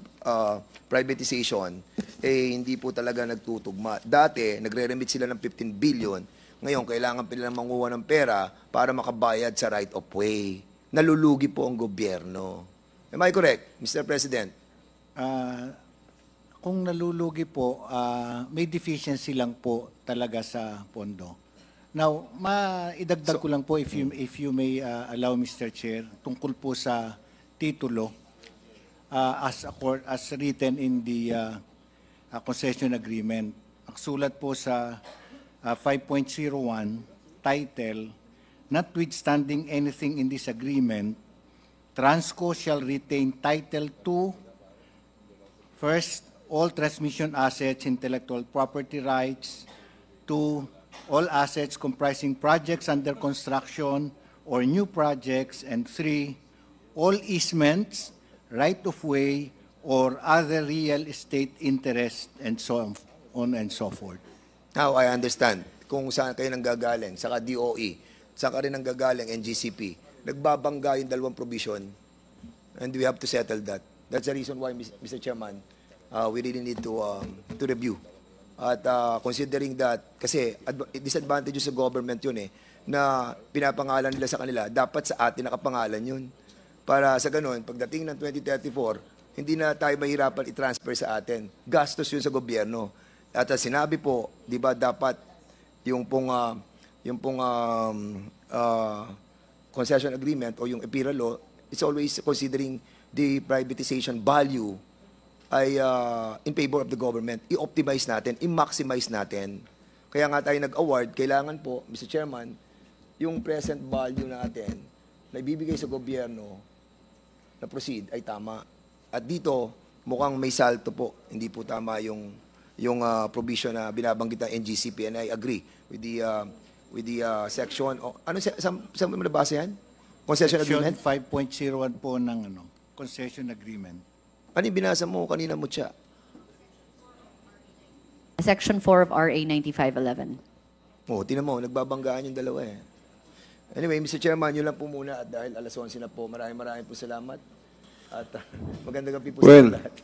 privatization, hindi po talaga nagtutugma. Dati, nagre-remit sila ng 15 billion. Ngayon, kailangan pa nilang manguha ng pera para makabayad sa right of way. Nalulugi po ang gobyerno. Am I correct, Mr. President? Kung nalulugi po, may deficiency lang po talaga sa pondo. Now, maidagdag ko lang po if you may allow, Mr. Chair, tungkol po sa titulo as written in the concession agreement. Ang sulat po sa 5.01 title, notwithstanding anything in this agreement, Transco shall retain title to, first, all transmission assets, intellectual property rights, to all assets comprising projects under construction or new projects, and 3, all easements, right of way, or other real estate interest, and so on and so forth. Now, I understand kung saan kayo nanggagaling, saka DOE, saka rin nanggagaling NGCP. Nagbabangga yung dalawang provision, and we have to settle that. That's the reason why, Mr. Chairman, we really need to review. At considering that, kasi disadvantage sa government yun na pinapangalan nila sa kanila, dapat sa atin nakapangalan yun. Para sa ganun, pagdating ng 2034, hindi na tayo mahirapan i-transfer sa atin. Gastos yun sa gobyerno. At sinabi po, di ba dapat yung pong concession agreement o yung EPIRA law, it's always considering the privatization value ay in favor of the government. I-optimize natin, i-maximize natin. Kaya nga tayo nag-award, kailangan po, Mr. Chairman, yung present value natin na ibibigay sa gobyerno na proceed ay tama. At dito, mukhang may salto po. Hindi po tama yung provision na binabanggit ng NGCP, and I agree with the section. Saan mo nabasa yan? Concession agreement? Section 5.01 po ng concession agreement. Ano yung binasa mo kanina mo siya? Section 4 of RA 9511. Oh, tinan mo, nagbabanggaan yung dalawa Anyway, Mr. Chairman, yun lang po muna at dahil alas 11 na po, maraming po salamat. At magandang gabi po sa lahat.